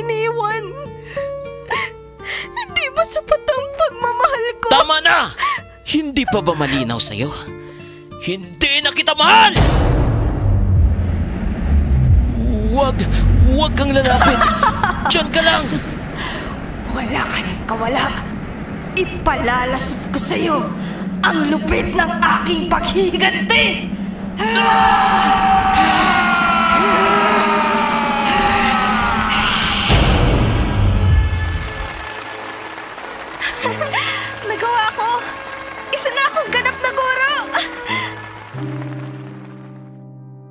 iniwan. Hindi ba sapat ang pagmamahal ko? Tama na! Hindi pa ba malinaw sa'yo? Hindi na kita mahal! Huwag kang lalapit. Diyan ka lang. Wala ka nang kawala. Ipalalasap ko sa'yo ang lupit ng aking paghihiganti. Nagawa ko. Isa na akong ganap na guro.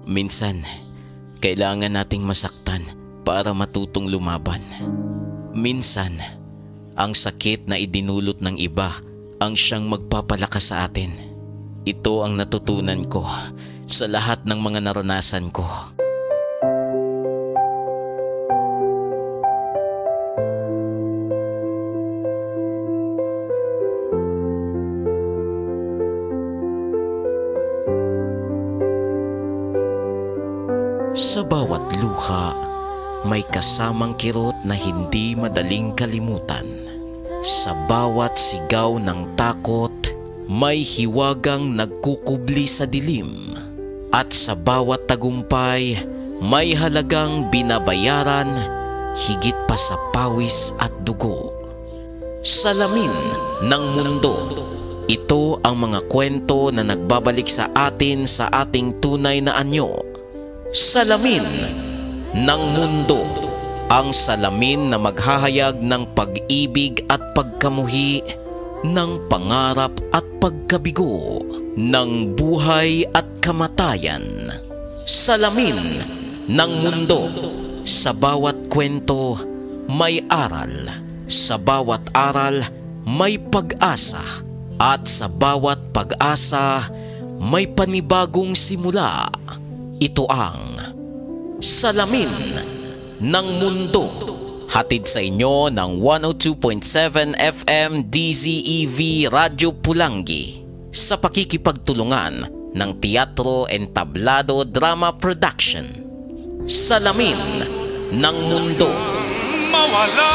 Minsan, kailangan nating masaktan para matutong lumaban. Minsan, ang sakit na idinulot ng iba ang siyang magpapalakas sa atin. Ito ang natutunan ko sa lahat ng mga naranasan ko. Sa bawat luha, may kasamang kirot na hindi madaling kalimutan. Sa bawat sigaw ng takot, may hiwagang nagkukubli sa dilim. At sa bawat tagumpay, may halagang binabayaran higit pa sa pawis at dugo. Salamin ng mundo. Ito ang mga kwento na nagbabalik sa atin sa ating tunay na anyo. Salamin ng mundo, ang salamin na maghahayag ng pag-ibig at pagkamuhi, ng pangarap at pagkabigo, ng buhay at kamatayan. Salamin ng mundo, sa bawat kwento may aral, sa bawat aral may pag-asa, at sa bawat pag-asa may panibagong simula. Ito ang Salamin ng Mundo. Hatid sa inyo ng 102.7 FM DZEV Radyo Pulangi sa pakikipagtulungan ng Teatro Entablado Drama Production. Salamin ng Mundo. Mawala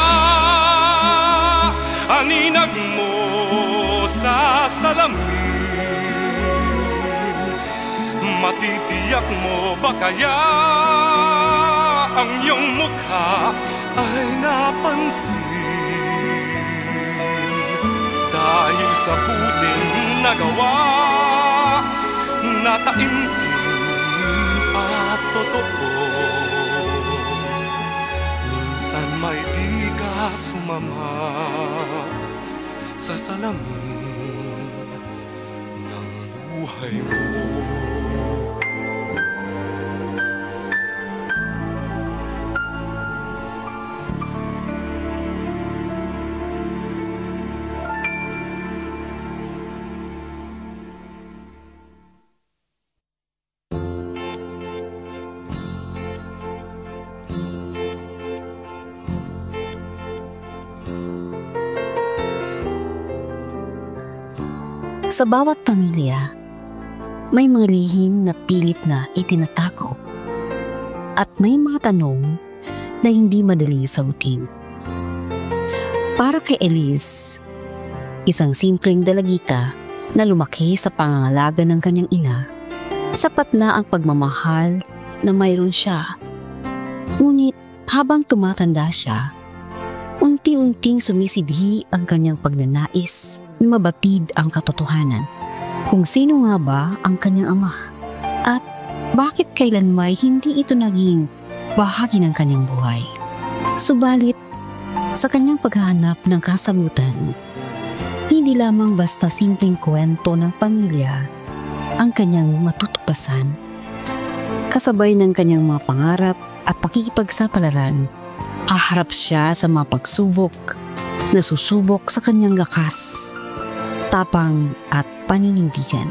aninag mo sa salamin. Matitiyak mo ba kaya ang iyong mukha ay napansin? Dahil sa buting nagawa na taimtim at totoo, minsan may di ka sumama sa salamin ng buhay mo. Sa bawat pamilya, may mga lihim na pilit na itinatago at may mga tanong na hindi madali sagutin. Para kay Elise, isang simpleng dalagita na lumaki sa pangangalaga ng kanyang ina, sapat na ang pagmamahal na mayroon siya. Ngunit habang tumatanda siya, unti-unting sumisidhi ang kanyang pagnanais na mabatid ang katotohanan kung sino nga ba ang kanyang ama at bakit kailanmay hindi ito naging bahagi ng kanyang buhay. Subalit, sa kanyang paghahanap ng kasagutan, hindi lamang basta simpleng kwento ng pamilya ang kanyang matutuklasan. Kasabay ng kanyang mga pangarap at pakikipagsapalaran, haharap siya sa mga pagsubok na susubok sa kanyang lakas, tapang at paninindigan.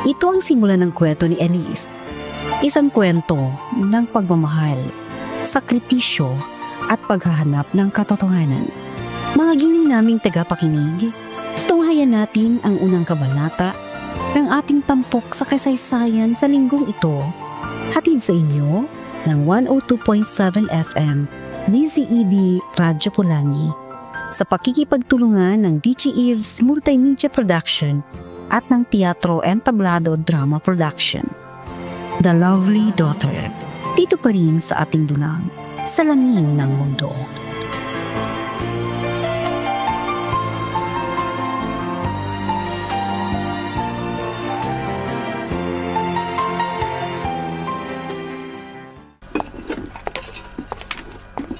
Ito ang simula ng kwento ni Elise. Isang kwento ng pagmamahal, sakripisyo at paghahanap ng katotohanan. Mga gining naming tagapakinig, tunghayan natin ang unang kabanata ng ating tampok sa kasaysayan sa linggong ito. Hatid sa inyo ng 102.7 FM DZEB Radyo Pulangi sa pakikipagtulungan ng DJ Eves Multimedia Production at ng Teatro Entablado Drama Production. The Lovely Daughter, dito pa rin sa ating dunang salamin ng mundo.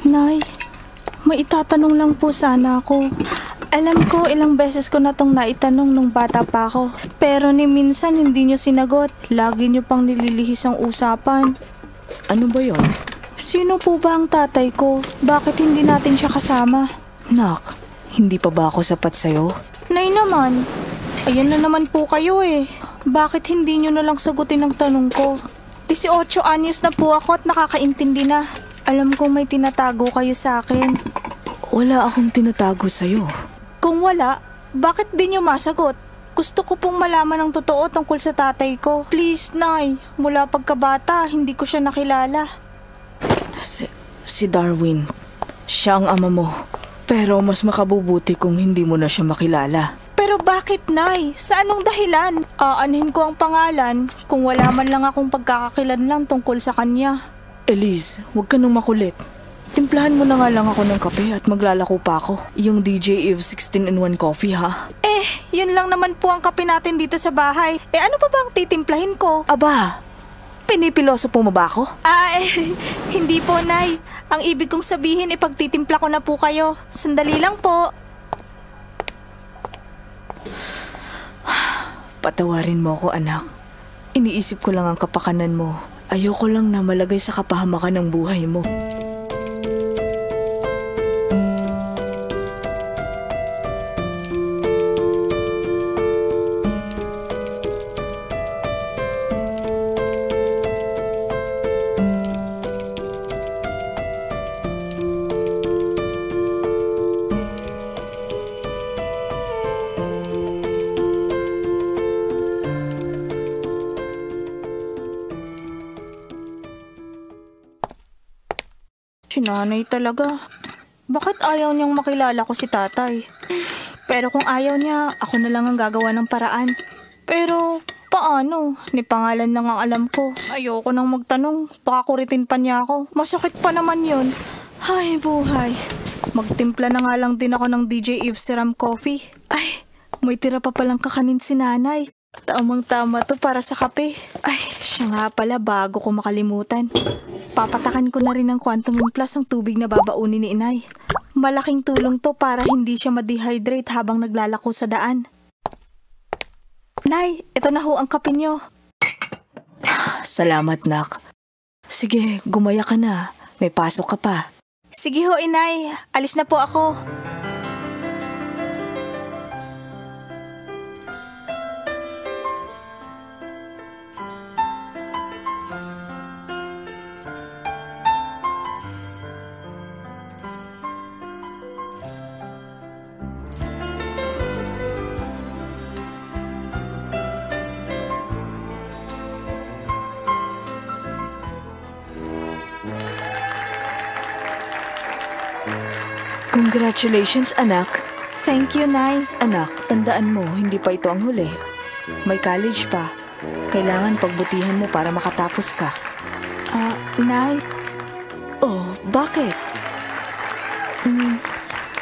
Nay, may itatanong lang po sana ako. Alam ko ilang beses ko na tong naitanong nung bata pa ako. Pero ni minsan hindi nyo sinagot. Lagi nyo pang nililihis ang usapan. Ano ba yon? Sino po ba ang tatay ko? Bakit hindi natin siya kasama? Nak, hindi pa ba ako sapat sa'yo? Nay naman, ayan na naman po kayo eh. Bakit hindi nyo na lang sagutin ang tanong ko? 18 anyos na po ako at nakakaintindi na. Alam kong may tinatago kayo sa akin. Wala akong tinatago sa'yo. Kung wala, bakit di nyo masagot? Gusto ko pong malaman ang totoo tungkol sa tatay ko. Please, Nay. Mula pagkabata, hindi ko siya nakilala. Si Darwin. Siya ang ama mo. Pero mas makabubuti kung hindi mo na siya makilala. Pero bakit, Nay? Sa anong dahilan? Aanhin ko ang pangalan kung wala man lang akong pagkakakilanlan tungkol sa kanya. Elise, huwag ka nang makulit. Timplahan mo na nga lang ako ng kape at maglalako pa ako. Yung DJ Eve 16-in-1 coffee, ha? Yun lang naman po ang kape natin dito sa bahay. Ano pa ba ang titimplahin ko? Aba, pinipiloso po mo ba ako? Hindi po, Nay. Ang ibig kong sabihin, ipagtitimpla ko na po kayo. Sandali lang po. Patawarin mo ako, anak. Iniisip ko lang ang kapakanan mo. Ayoko lang na malagay sa kapahamakan ng buhay mo. Sinanay talaga. Bakit ayaw niyang makilala ko si tatay? Pero kung ayaw niya, ako na lang ang gagawa ng paraan. Pero paano? Ni pangalan lang ang alam ko. Ayoko nang magtanong. Baka kuritin pa niya ako. Masakit pa naman yun. Ay, buhay. Magtimpla na nga lang din ako ng DJ Eve Serum Coffee. Ay, may tira pa palang kakanin si nanay. Tamang-tama to para sa kape. Ay, siya nga pala bago ko makalimutan. Papatakan ko na rin ng Quantum Plus ang tubig na babaunin ni inay. Malaking tulong to para hindi siya ma-dehydrate habang naglalako sa daan. Nay, ito na ho ang kape nyo. Salamat, nak. Sige, gumaya ka na. May pasok ka pa. Sige ho, inay. Alis na po ako. Congratulations, anak. Thank you, Nay. Anak, tandaan mo, hindi pa ito ang huli. May college pa. Kailangan pagbutihan mo para makatapos ka. Nay? Oh, bakit?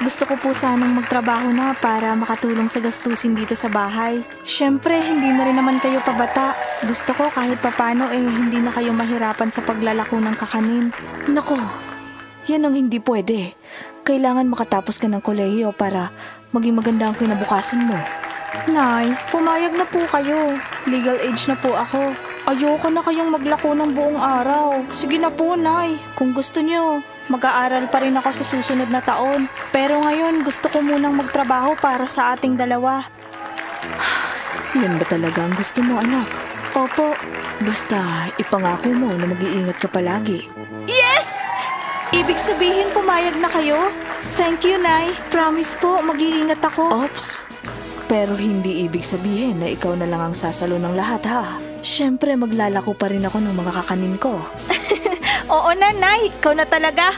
Gusto ko po sanang magtrabaho na para makatulong sa gastusin dito sa bahay. Siyempre, hindi na rin naman kayo pabata. Gusto ko kahit papano hindi na kayo mahirapan sa paglalako ng kakanin. Nako, yan ang hindi pwede. Kailangan makatapos ka ng kolehiyo para maging maganda ang kinabukasan mo. Nay, pumayag na po kayo. Legal age na po ako. Ayoko na kayong maglako ng buong araw. Sige na po, Nay. Kung gusto nyo, mag-aaral pa rin ako sa susunod na taon. Pero ngayon, gusto ko munang magtrabaho para sa ating dalawa. Yan ba talaga ang gusto mo, anak? Opo. Basta, ipangako mo na mag-iingat ka palagi. Yes! Ibig sabihin, pumayag na kayo? Thank you, Nay. Promise po, mag-iingat ako. Ops. Pero hindi ibig sabihin na ikaw na lang ang sasalo ng lahat, ha? Siyempre, maglalako pa rin ako ng mga kakanin ko. Oo na, Nay. Ikaw na talaga.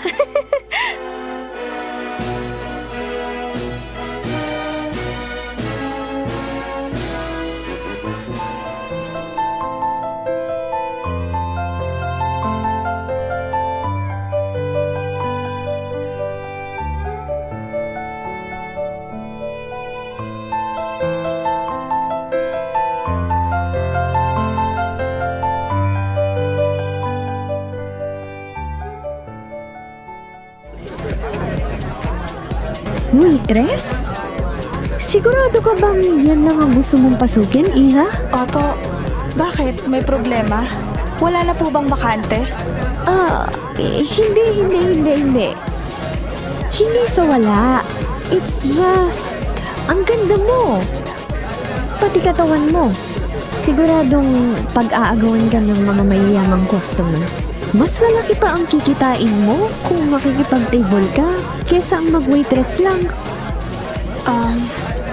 Waitress? Sigurado ka bang yan lang ang gusto mong pasukin, Iha? Opo. Bakit? May problema? Wala na po bang bakante? Hindi. Hindi sa wala. It's just, ang ganda mo. Pati katawan mo. Siguradong pag-aagawan ka ng mga mayayamang customer. Mas malaki pa ang kikitain mo kung makikipag-table ka kesa ang mag-waitress lang.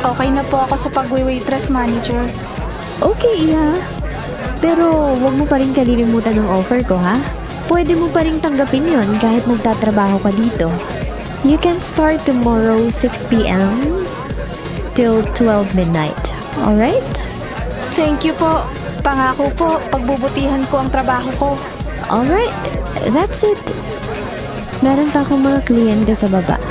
Okay na po ako sa pag-waitress, manager. Okay, Iha. Pero wag mo pa rin kalilimutan ng offer ko, ha? Pwede mo pa rin tanggapin yon kahit nagtatrabaho ka dito. You can start tomorrow 6 p.m. till 12 midnight. Alright? Thank you po. Pangako po, pagbubutihan ko ang trabaho ko. Alright, that's it. Meron pa akong mga kliyente sa baba.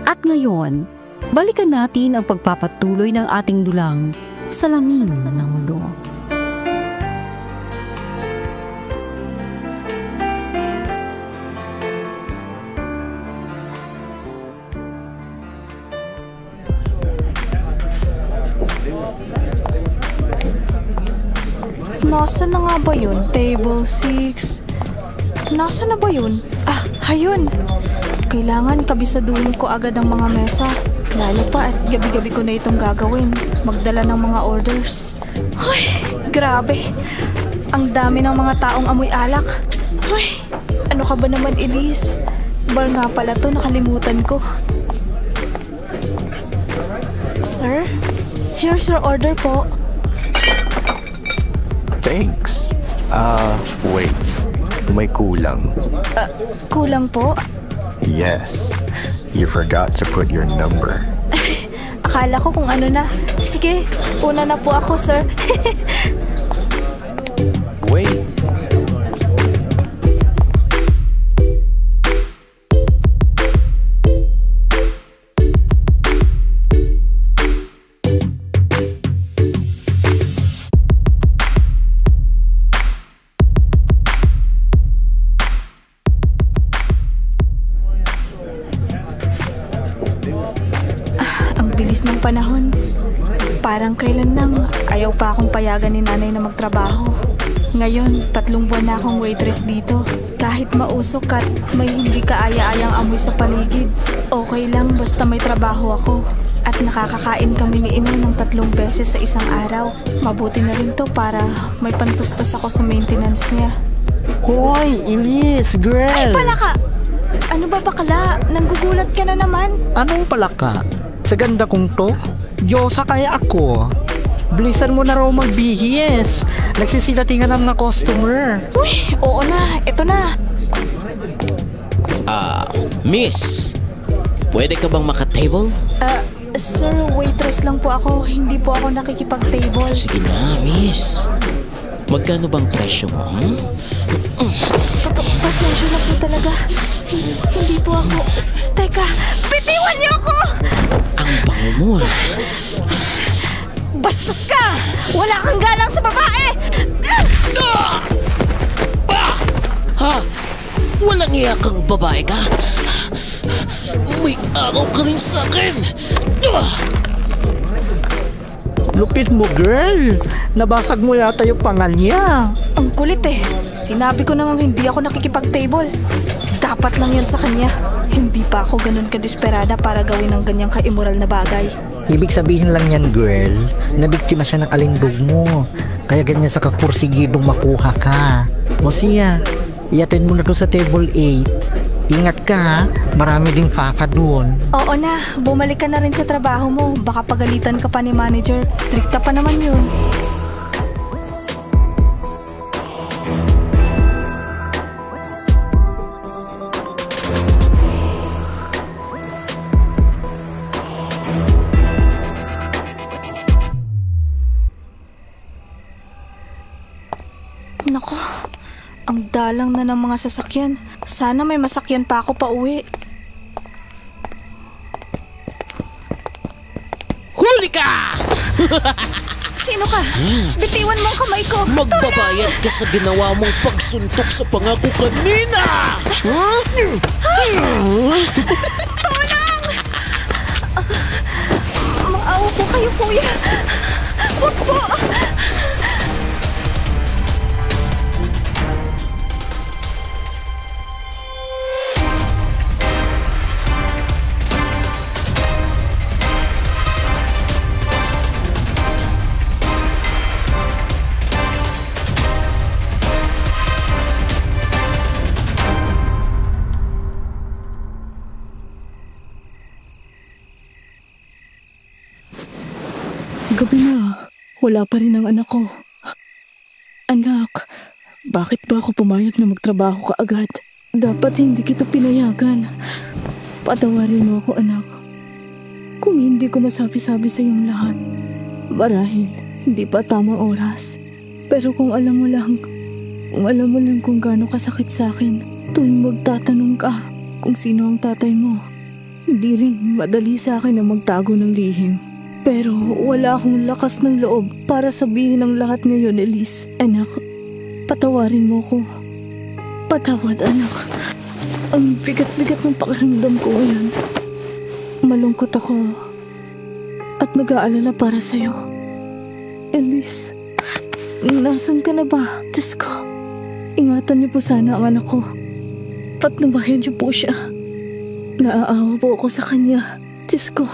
At ngayon, balikan natin ang pagpapatuloy ng ating dulang Salamin ng Mundo. Nasaan na nga ba yun? Table 6. Nasaan na ba yun? Hayun! Kailangan kabisaduhin ko agad ang mga mesa. Lalo pa at gabi-gabi ko na itong gagawin. Magdala ng mga orders. Ay, grabe. Ang dami ng mga taong amoy alak. Ay, ano ka ba naman, Elise? Bar nga pala to, nakalimutan ko. Sir, here's your order po. Thanks. Wait. May kulang. Kulang po? Yes. You forgot to put your number. Akala ko kung ano na. Sige, una na po ako, sir. Wait. Ng panahon. Parang kailan lang ayaw pa akong payagan ni nanay na magtrabaho. Ngayon, 3 buwan na akong waitress dito. Kahit mausok at may hindi kaaya-ayang amoy sa paligid, okay lang basta may trabaho ako. At nakakakain kami ni Ino ng 3 beses sa isang araw. Mabuti na rin to para may pantustos ako sa maintenance niya. Hoy, Elise, girl! Ay, palaka! Ano ba bakla? Nanggugulat ka na naman? Anong palaka? Sa ganda kong to, Diyosa kaya ako. Bilisan mo na raw magbihis. Nagsisilatingan ng mga customer. Uy, oo na, eto na. Miss, pwede ka bang maka-table? Sir, waitress lang po ako. Hindi po ako nakikipag-table. Sige na, miss. Magkano bang presyo mo? Pasensya na po talaga. Hindi po ako. Teka, bitiwan niyo ako! Ang bango mo. Bastos ka! Wala kang galang sa babae! Ha? Walang iya kang babae ka? May araw ka rin sa akin! Lupit mo, girl. Nabasag mo yata yung pangal niya. Ang kulit eh. Sinabi ko namang hindi ako nakikipag-table. Dapat lang yun sa kanya. Hindi pa ako ganun kadesperada para gawin ng ganyang ka-immoral na bagay. Ibig sabihin lang yan, girl, na biktima siya ng alindog mo. Kaya ganyan sa kapursigidong makuha ka. O siya, i-attend mo na doon sa table 8. Ingat ka ha, marami ding fafa doon. Oo na, bumalik ka na rin sa trabaho mo. Baka pagalitan ka pa ni manager. Strikta pa naman yun. galang na ng mga sasakyan. Sana may masakyan pa ako pa uwi. Huli ka! Sino ka? Bitiwan mo ang kamay ko. Magbabayad ka sa ginawa mong pagsuntok sa pangako kanina! Tulong! Maawa po kayo, kuya. Huwag po! Gabi na. Wala pa rin ang anak ko. Anak, bakit ba ako pumayag na magtrabaho ka agad? Dapat hindi kita pinayagan. Patawarin mo ako, anak. Kung hindi ko masabi-sabi sa iyong lahat, marahil hindi pa tamang oras. Pero kung alam mo lang kung gaano kasakit sa akin tuwing magtatanong ka kung sino ang tatay mo, hindi rin madali sa akin na magtago ng lihim. Pero wala akong lakas ng loob para sabihin ang lahat ngayon, Elise. Anak, patawarin mo ko. Patawad, anak. Ang bigat-bigat ng pakiramdam ko ngayon. Malungkot ako at nag-aalala para sa'yo. Elise, nasan ka na ba? Diyos ko, ingatan niyo po sana ang anak ko. Patnubayan niyo po siya. Naaawa po ako sa kanya. Diyos ko,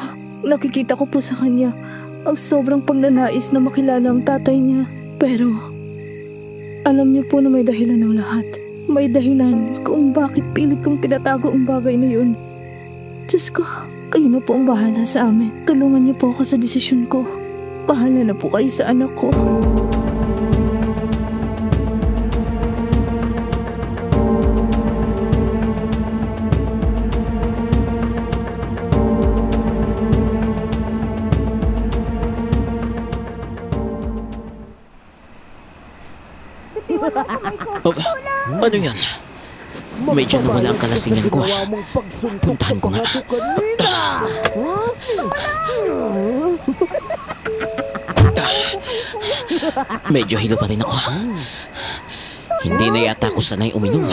nakikita ko po sa kanya ang sobrang pagnanais na makilala ang tatay niya. Pero, alam niyo po na may dahilan ng lahat. May dahilan kung bakit pilit kong tinatago ang bagay na yun. Diyos ko, kayo na po ang bahala sa amin. Tulungan niyo po ako sa desisyon ko. Bahala na po kayo sa anak ko. Ano yan? Medyo nawala ang kalasingan ko. Puntahan ko nga. Medyo hilo pa rin ako. Hindi na yata ako sanay uminom.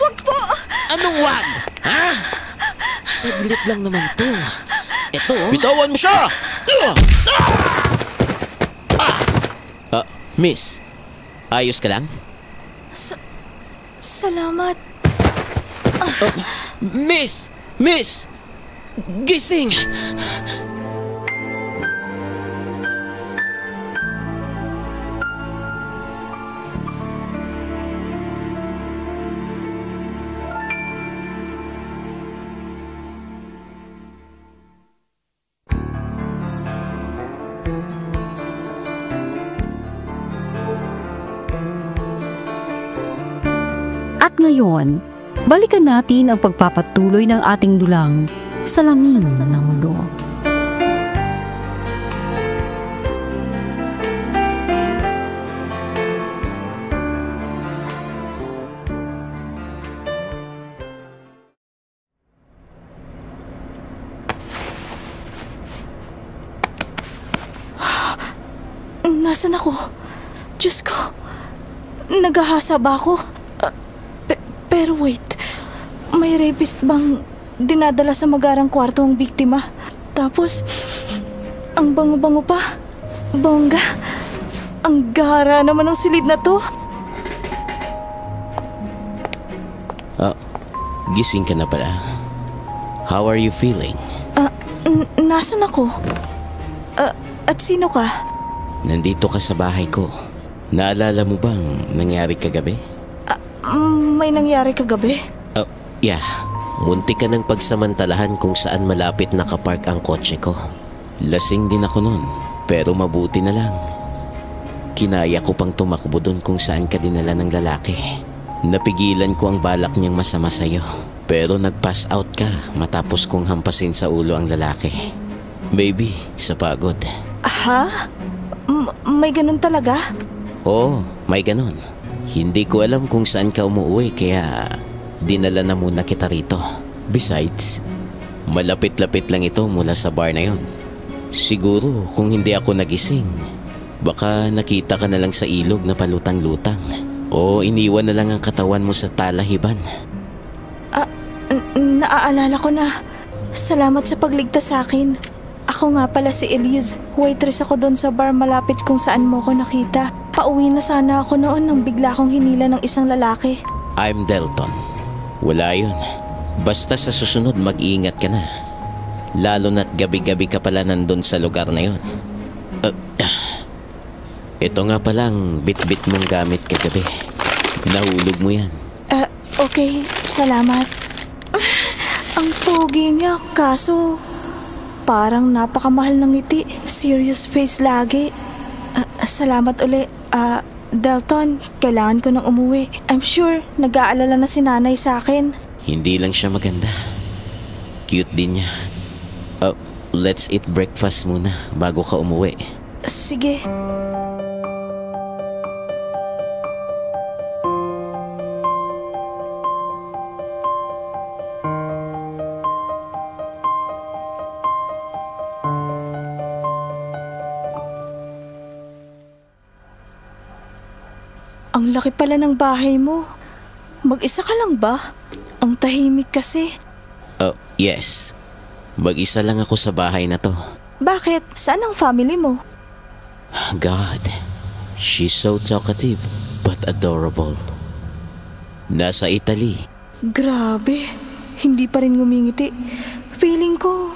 Wag po! Anong wag? Ha? Saglit lang naman to. Ito. Bitawan mo siya! Miss, ayos ka lang? Salamat. Miss! Miss! Gising! At ngayon, balikan natin ang pagpapatuloy ng ating dulang Salamin ng Mundo. Nasaan ako? Diyos ko, naghahasa ba ako? Pero wait, may rapist bang dinadala sa magarang kwarto ang biktima? Tapos, ang bango-bango pa. Bongga, ang gara naman ng silid na to. Gising ka na pala. How are you feeling? Nasaan ako? At sino ka? Nandito ka sa bahay ko. Naalala mo bang nangyari kagabi? May nangyari kagabi? Yeah. Muntik ka ng pagsamantalahan kung saan malapit nakapark ang kotse ko. Lasing din ako nun, pero mabuti na lang. Kinaya ko pang tumakbo dun kung saan ka dinala ng lalaki. Napigilan ko ang balak niyang masama sa'yo. Pero nag-pass out ka matapos kong hampasin sa ulo ang lalaki. Maybe sa pagod. Ha? May ganun talaga? Oo, may ganun. Hindi ko alam kung saan ka umuwi kaya dinala na muna kita rito. Besides, malapit-lapit lang ito mula sa bar na yon. Siguro kung hindi ako nagising, baka nakita ka na lang sa ilog na palutang-lutang o iniwan na lang ang katawan mo sa talahiban. Naaalala ko na. Salamat sa pagligtas sa akin. Ako nga pala si Elise. Waitress ako doon sa bar malapit kung saan mo ko nakita. Pauwi na sana ako noon nang bigla akong hinila ng isang lalaki. I'm Delton. Wala yun. Basta sa susunod mag-iingat ka na. Lalo na't gabi-gabi ka pala nandun sa lugar na yun. Ito nga palang bit-bit mong gamit kagabi. Nahulog mo yan. Okay, salamat. Ang pogi niya, kaso parang napakamahal ng ngiti. Serious face lagi. Salamat uli. Delton, kailangan ko nang umuwi. I'm sure nag-aalala na si nanay sa akin. Hindi lang siya maganda. Cute din niya. Let's eat breakfast muna bago ka umuwi. Sige. Ang laki pala ng bahay mo. Mag-isa ka lang ba? Ang tahimik kasi. Yes. Mag-isa lang ako sa bahay na to. Bakit? Saan ang family mo? God, she's so talkative but adorable. Nasa Italy. Grabe, hindi pa rin ngumingiti. Feeling ko,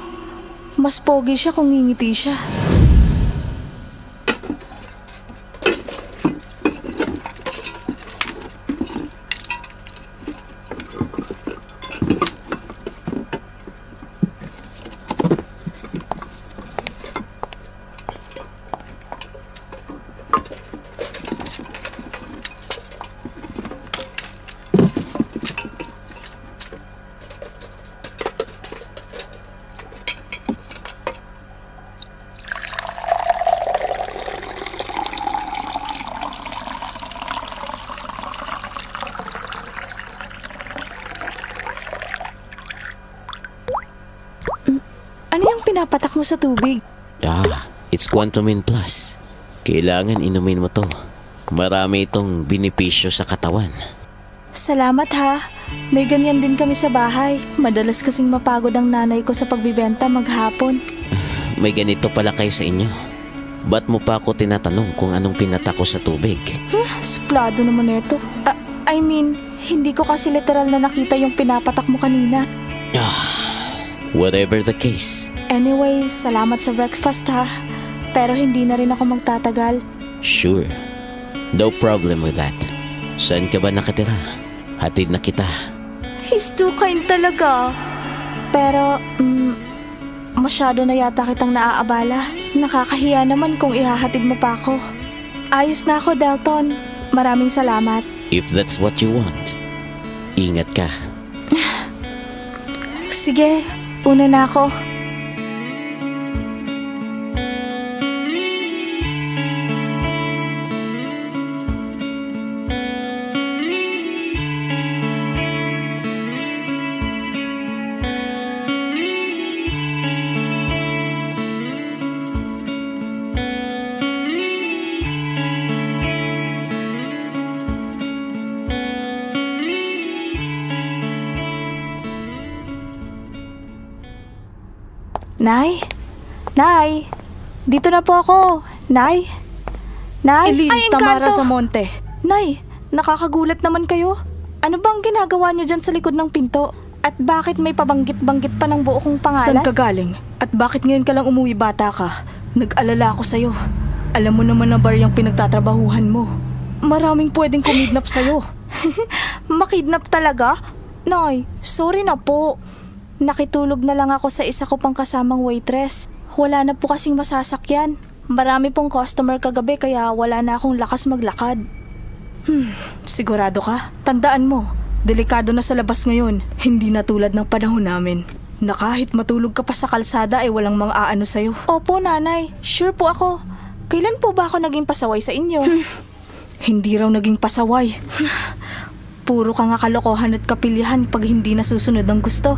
mas pogi siya kung ngingiti siya. Pinapatak mo sa tubig. It's Quantumin Plus. Kailangan inumin mo to. Marami itong benepisyo sa katawan. Salamat ha. May ganyan din kami sa bahay. Madalas kasing mapagod ang nanay ko sa pagbibenta maghapon. May ganito pala kayo sa inyo. Ba't mo pa ako tinatanong kung anong pinatak ko sa tubig? Suplado naman ito. I mean, hindi ko kasi literal na nakita yung pinapatak mo kanina. Whatever the case. Anyway, salamat sa breakfast ha. Pero hindi na rin ako magtatagal. Sure. No problem with that. Saan ka ba nakatira? Hatid na kita. He's too kind talaga. Pero, masyado na yata kitang naaabala. Nakakahiya naman kung ihahatid mo pa ako. Ayos na ako, Delton. Maraming salamat. If that's what you want, ingat ka. Sige, una na ako. Nay? Nay? Dito na po ako. Nay? Nay? Elise Tamara Zamonte. Nay, nakakagulat naman kayo. Ano bang ginagawa niyo dyan sa likod ng pinto? At bakit may pabanggit-banggit pa ng buo kong pangalan? Saan ka galing? At bakit ngayon ka lang umuwi, bata ka? Nag-alala ako sa'yo. Alam mo naman na bar yung pinagtatrabahuhan mo. Maraming pwedeng kumidnap sa'yo. Makidnap talaga? Nay, sorry na po. Nakitulog na lang ako sa isa ko pang kasamang waitress. Wala na po kasing masasakyan. Marami pong customer kagabi kaya wala na akong lakas maglakad. Sigurado ka? Tandaan mo, delikado na sa labas ngayon. Hindi na tulad ng panahon namin. na kahit matulog ka pa sa kalsada ay walang mga aano sa'yo. Opo, nanay. Sure po ako. Kailan po ba ako naging pasaway sa inyo? Hindi raw naging pasaway. Puro ka nga kalokohan at kapilihan pag hindi nasusunod ang gusto.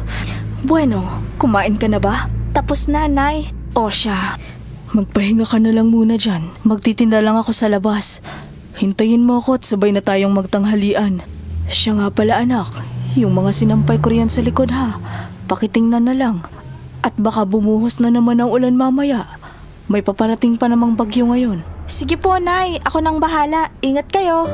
Bueno, kumain ka na ba? Tapos na, Nay. O siya, magpahinga ka na lang muna dyan. Magtitinda lang ako sa labas. Hintayin mo ako at sabay na tayong magtanghalian. Siya nga pala anak, yung mga sinampay ko riyan sa likod ha. Pakitingnan na lang. At baka bumuhos na naman ang ulan mamaya. May paparating pa namang bagyo ngayon. Sige po, Nay. Ako nang bahala. Ingat kayo.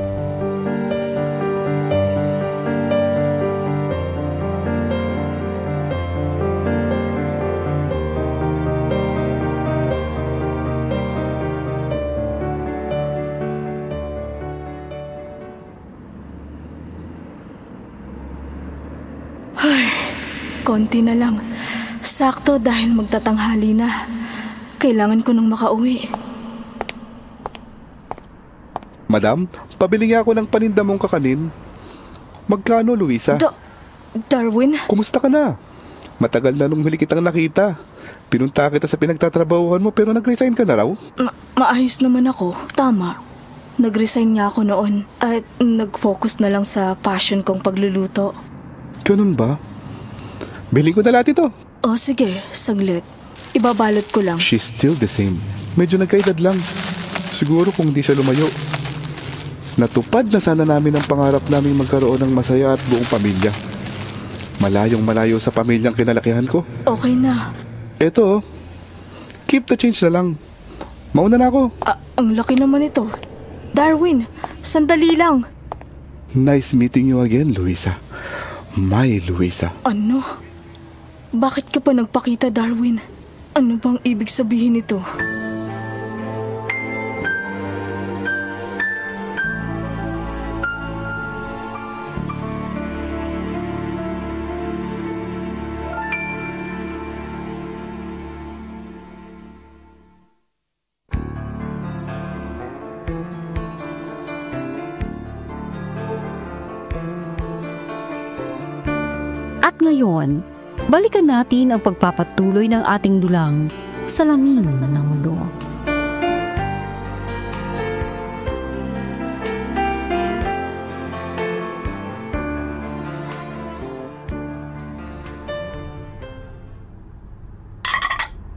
Ay, konti na lang. Sakto dahil magtatanghali na. Kailangan ko nang makauwi. Madam, pabili nga ako ng paninda mong kakanin. Magkano, Luisa? Darwin? Kumusta ka na? Matagal na nung huli kitang nakita. Pinunta kita sa pinagtatrabahuhan mo pero nag-resign ka na raw? Maayos naman ako. Tama. Nag-resign nga ako noon at nag-focus na lang sa passion kong pagluluto. Ganun ba? Bilhin ko na lahat ito. Oh, sige. Saglit. Ibabalot ko lang. She's still the same. Medyo nagkaedad lang. Siguro kung di siya lumayo. Natupad na sana namin ang pangarap naming magkaroon ng masaya at buong pamilya. Malayong malayo sa pamilyang kinalakihan ko. Okay na. Eto, keep the change na lang. Mauna na ako. Ang laki naman ito. Darwin, sandali lang. Nice meeting you again, Luisa. My Luisa. Ano? Bakit ka pa nagpakita, Darwin? Ano bang ibig sabihin nito? At ngayon, balikan natin ang pagpapatuloy ng ating dulang Salamin ng Mundo.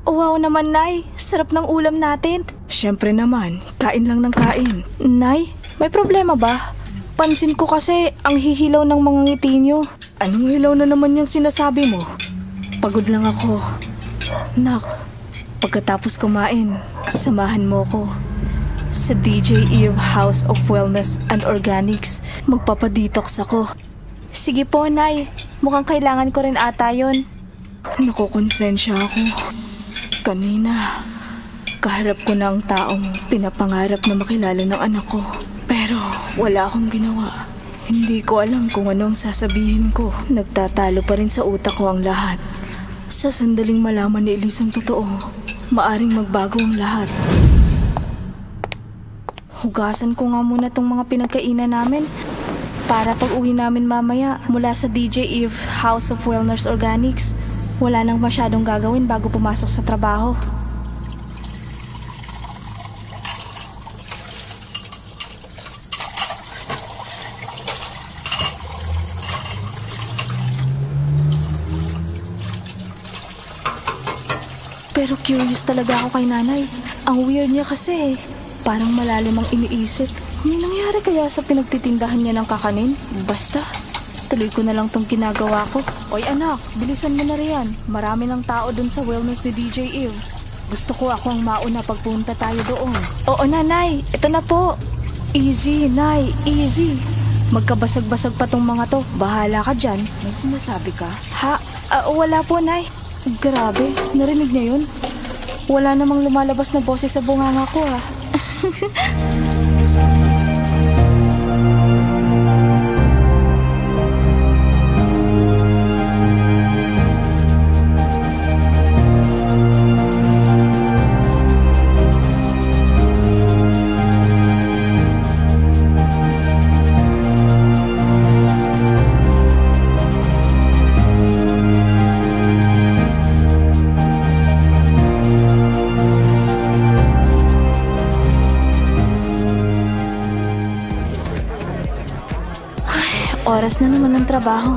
Wow naman, Nay. Sarap ng ulam natin. Siyempre naman, kain lang ng kain. Nay, may problema ba? Pansin ko kasi ang hihilaw ng mga ngiti niyo. Anong hilaw na naman yung sinasabi mo? Pagod lang ako. Nak, pagkatapos kumain, samahan mo ko. Sa DJ Eve House of Wellness and Organics, magpapadetox ako. Sige po, Nay. Mukhang kailangan ko rin ata yun. Nakukonsensya ako. Kanina, kaharap ko na ang taong pinapangarap na makilala ng anak ko. Pero wala akong ginawa. Hindi ko alam kung ano ang sasabihin ko. Nagtatalo pa rin sa utak ko ang lahat. Sa sandaling malaman ni Elise ang totoo, maaring magbago ang lahat. Hugasan ko nga muna tong mga pinagkainan namin para pag uwi namin mamaya mula sa DJ Eve House of Wellness Organics, wala nang masyadong gagawin bago pumasok sa trabaho. Pero curious talaga ako kay nanay. Ang weird niya kasi parang malalim ang iniisip. May nangyari kaya sa pinagtitindahan niya ng kakanin? Basta, tuloy ko na lang tong ginagawa ko. Oy anak, bilisan mo na riyan. Marami ng tao dun sa wellness ni DJ Eve. Gusto ko ako ang mauna pagpunta tayo doon. Oo nanay, ito na po. Easy, nay, easy. Magkabasag-basag pa tong mga to. Bahala ka dyan. May sinasabi ka? Ha? Wala po, nay. Grabe, narinig niya yun? Wala namang lumalabas na boses sa bunganga ko, ha? Oras na naman ng trabaho.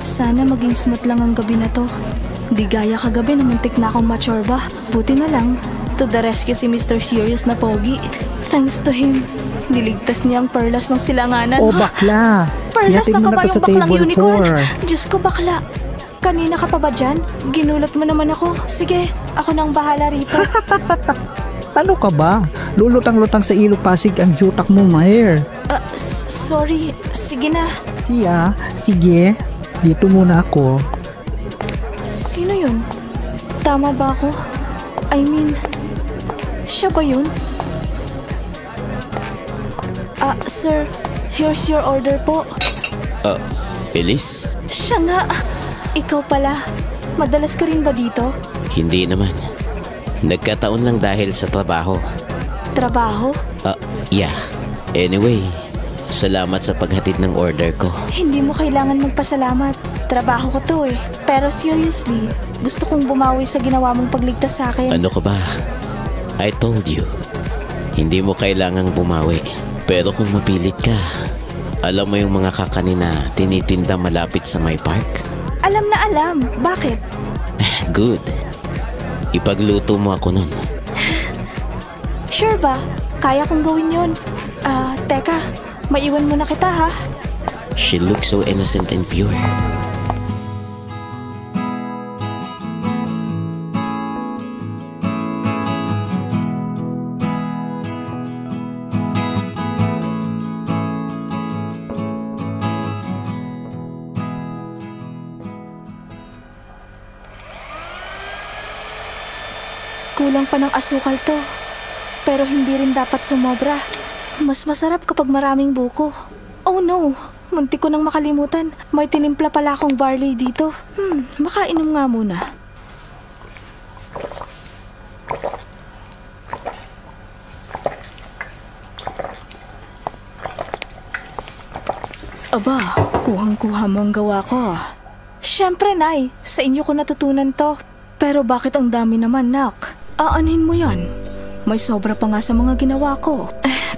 Sana maging smooth lang ang gabi na to. Di gaya kagabi na muntik na akong matsorba. Buti na lang, to the rescue si Mr. Serious na pogi. Thanks to him, niligtas niya ang perlas ng silanganan. Oh, bakla! Perlas na Ihatid mo ka ba to yung sa baklang table unicorn? 4. Diyos ko, bakla. Kanina ka pa ba dyan? Ginulat mo naman ako. Sige, ako nang bahala rito. Ano ka ba? Lulutang-lutang sa ilog Pasig ang jutak mo, Maher. Sorry, sige na. Tia, sige. Dito muna ako. Sino yun? Tama ba ako? I mean, siya ba yun? Sir, here's your order po. Elise? Siya nga. Ikaw pala. Madalas ka rin ba dito? Hindi naman. Nagkataon lang dahil sa trabaho. Trabaho? Yeah. Anyway, salamat sa paghatid ng order ko. Hindi mo kailangan magpasalamat. Trabaho ko to eh. Pero seriously, gusto kong bumawi sa ginawa mong pagligtas sa akin. Ano ka ba? I told you. Hindi mo kailangang bumawi. Pero kung mapilit ka, alam mo yung mga kakanin na tinitinda malapit sa my park? Alam na alam. Bakit? Good. Ipagluto mo ako nun. Sure ba? Kaya kong gawin yun. Teka, maiwan mo na kita ha? She looks so innocent and pure. Kulang pa ng asukal to. Pero hindi rin dapat sumobra. Mas masarap kapag maraming buko. Oh no! Muntik ko nang makalimutan. May tinimpla pala akong barley dito. Makainom nga muna. Aba, kuhang-kuha mo ang gawa ko. Siyempre, Nay. Sa inyo ko natutunan to. Pero bakit ang dami naman, Nak? Aanhin mo yan. May sobra pa nga sa mga ginawa ko.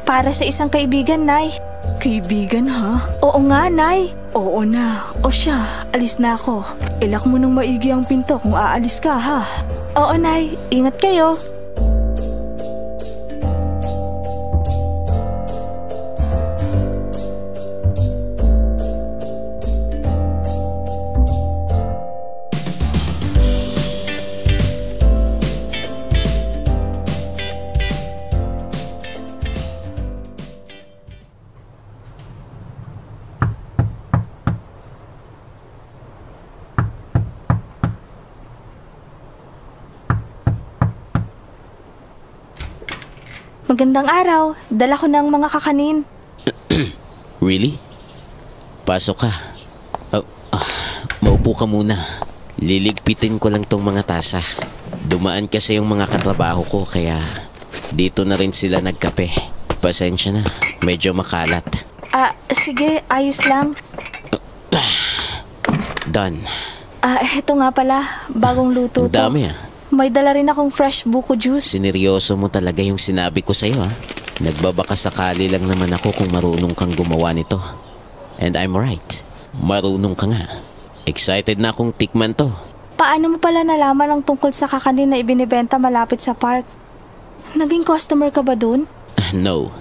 Para sa isang kaibigan, Nay. Kaibigan, ha? Oo nga, Nay. Oo na. O siya, alis na ako. Ilak mo nang maigi ang pinto kung aalis ka, ha? Oo, Nay. Ingat kayo. Magandang araw. Dala ko ng mga kakanin. Really? Pasok ka. Maupo ka muna. Liligpitin ko lang tong mga tasa. Dumaan kasi yung mga katrabaho ko kaya dito na rin sila nagkape. Pasensya na. Medyo makalat. Sige. Ayos lang. Done. Eto nga pala. Bagong luto to. Dami May dala rin akong fresh buko juice. Sineryoso mo talaga yung sinabi ko sa'yo Nagbabaka sakali lang naman ako kung marunong kang gumawa nito. And I'm right. Marunong ka nga. Excited na akong tikman to. Paano mo pala nalaman ang tungkol sa kakanin na ibinibenta malapit sa park? Naging customer ka ba dun? No.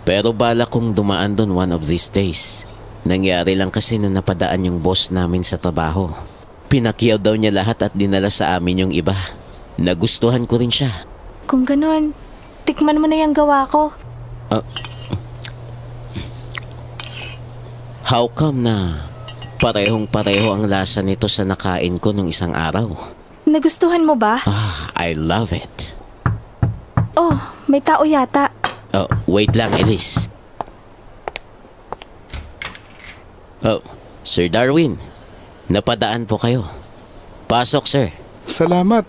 Pero bala kong dumaan dun one of these days. Nangyari lang kasi na napadaan yung boss namin sa trabaho. Pinakyaw daw niya lahat at dinala sa amin yung iba. Nagustuhan ko rin siya. Kung ganun, tikman mo na yung gawa ko. How come na parehong-pareho ang lasa nito sa nakain ko nung isang araw? Nagustuhan mo ba? I love it. Oh, may tao yata. Wait lang, Elise. Sir Darwin. Napadaan po kayo. Pasok, sir. Salamat.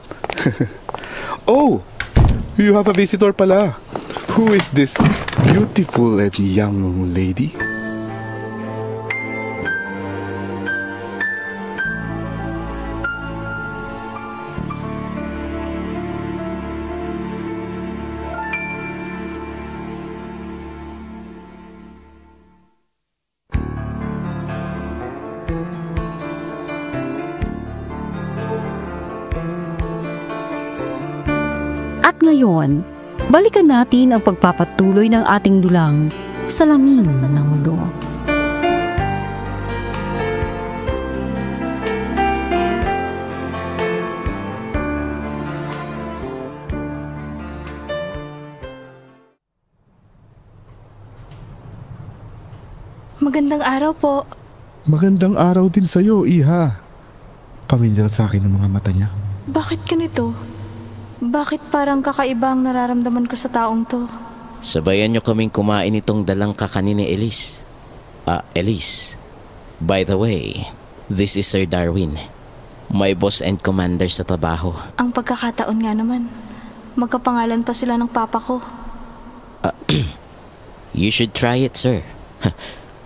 Oh, you have a visitor pala. Who is this beautiful and young lady? At ngayon, balikan natin ang pagpapatuloy ng ating dulang Salamin ng Mundo. Magandang araw po. Magandang araw din sa'yo, Iha. Pamilyar sa akin ang mga mata niya. Bakit ganito? Bakit parang kakaiba ang nararamdaman ko sa taong to? Sabayan niyo kaming kumain itong dalang kakanin ni Elise. Elise. By the way, this is Sir Darwin. My boss and commander sa trabaho. Ang pagkakataon nga naman. Magkapangalan pa sila ng papa ko. You should try it, sir.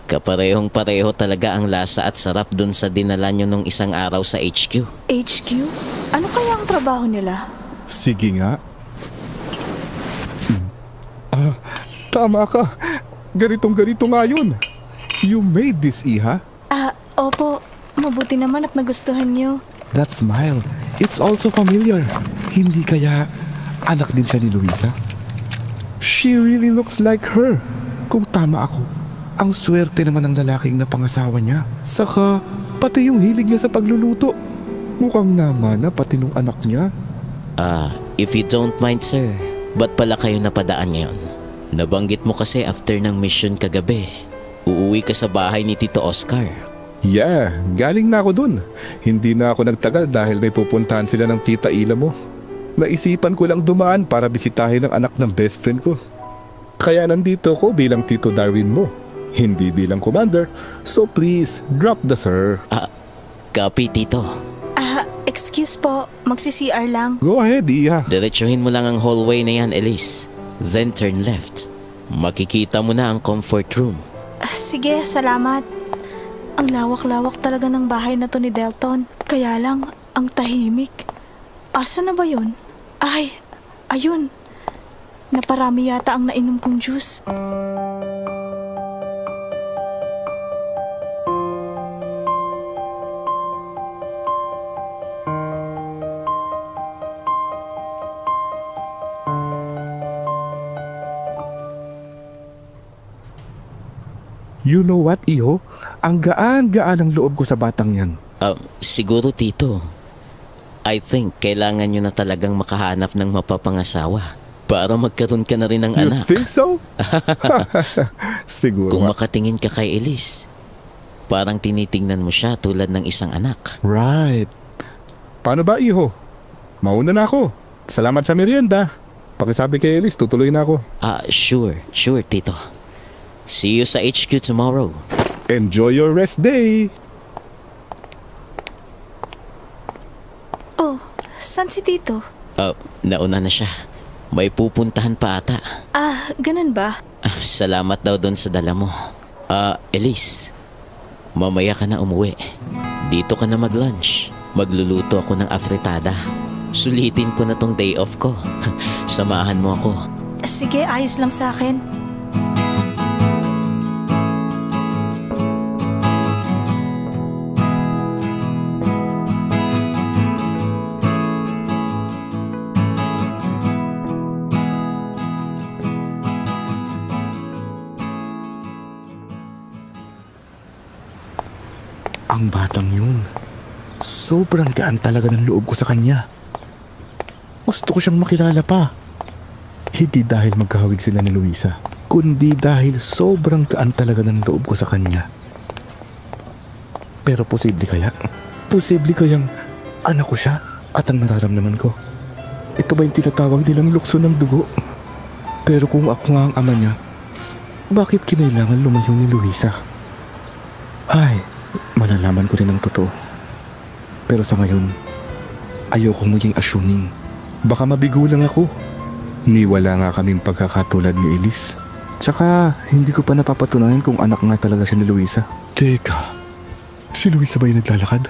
Kaparehong-pareho talaga ang lasa at sarap dun sa dinala nyo nung isang araw sa HQ. HQ? Ano kaya ang trabaho nila? Sige nga. Tama ka. Ganitong-ganito nga yun. You made this, Iha. Opo. Mabuti naman at nagustuhan niyo. That smile, it's also familiar. Hindi kaya anak din siya ni Luisa? She really looks like her. Kung tama ako, ang swerte naman ng lalaking na pangasawa niya. Saka, pati yung hilig niya sa pagluluto. Mukhang namana pati nung anak niya. If you don't mind, sir, ba't pala kayo napadaan ngayon? Nabanggit mo kasi after ng mission kagabi, uuwi ka sa bahay ni Tito Oscar. Yeah, galing na ako dun. Hindi na ako nagtagal dahil may pupuntahan sila ng tita Ila mo. Naisipan ko lang dumaan para bisitahin ang anak ng best friend ko. Kaya nandito ko bilang Tito Darwin mo. Hindi bilang commander, so please, drop the sir. Copy, Tito. Excuse po, magsi-CR lang. Go ahead, Iha. Diretsuhin mo lang ang hallway na yan, Elise. Then turn left. Makikita mo na ang comfort room. Sige, salamat. Ang lawak-lawak talaga ng bahay na to ni Delton. Kaya lang, ang tahimik. Asa na ba yun? Ay, ayun. Naparami yata ang nainom kong juice. You know what, Iho? Ang gaan-gaan ang loob ko sa batang yan. Siguro, Tito. I think kailangan nyo na talagang makahanap ng mapapangasawa para magkaroon ka na rin ng anak. You think so? Siguro. Kung makatingin ka kay Elise, parang tinitingnan mo siya tulad ng isang anak. Right. Paano ba, Iho? Mauna na ako. Salamat sa merienda. Pakisabi kay Elise, tutuloy na ako. Sure, Tito. See you sa HQ tomorrow. Enjoy your rest day. Oh, saan si Tito? Nauna na siya. May pupuntahan pa ata. Ganun ba? Salamat daw doon sa dala mo. Elise, mamaya ka na umuwi. Dito ka na mag-lunch. Magluluto ako ng afritada. Sulitin ko na tong day off ko. Samahan mo ako. Sige, ayos lang sa akin. Ang batang yun, sobrang gaan talaga ng loob ko sa kanya. Gusto ko siyang makilala pa. Hindi dahil magkahawig sila ni Luisa, kundi dahil sobrang gaan talaga ng loob ko sa kanya. Pero posible kayang anak ko siya at ang nararamdaman ko? Ito ba yung tinatawag nilang lukso ng dugo? Pero kung ako nga ang ama niya, bakit kinailangan lumayo ni Luisa? Malalaman ko rin ang totoo. Pero sa ngayon, ayokong maging assuming. Baka mabigo lang ako. Niwala nga kaming pagkakatulad ni Elise. Tsaka, hindi ko pa napapatunayan kung anak nga talaga siya ni Luisa. Teka, si Luisa ba yung naglalakad?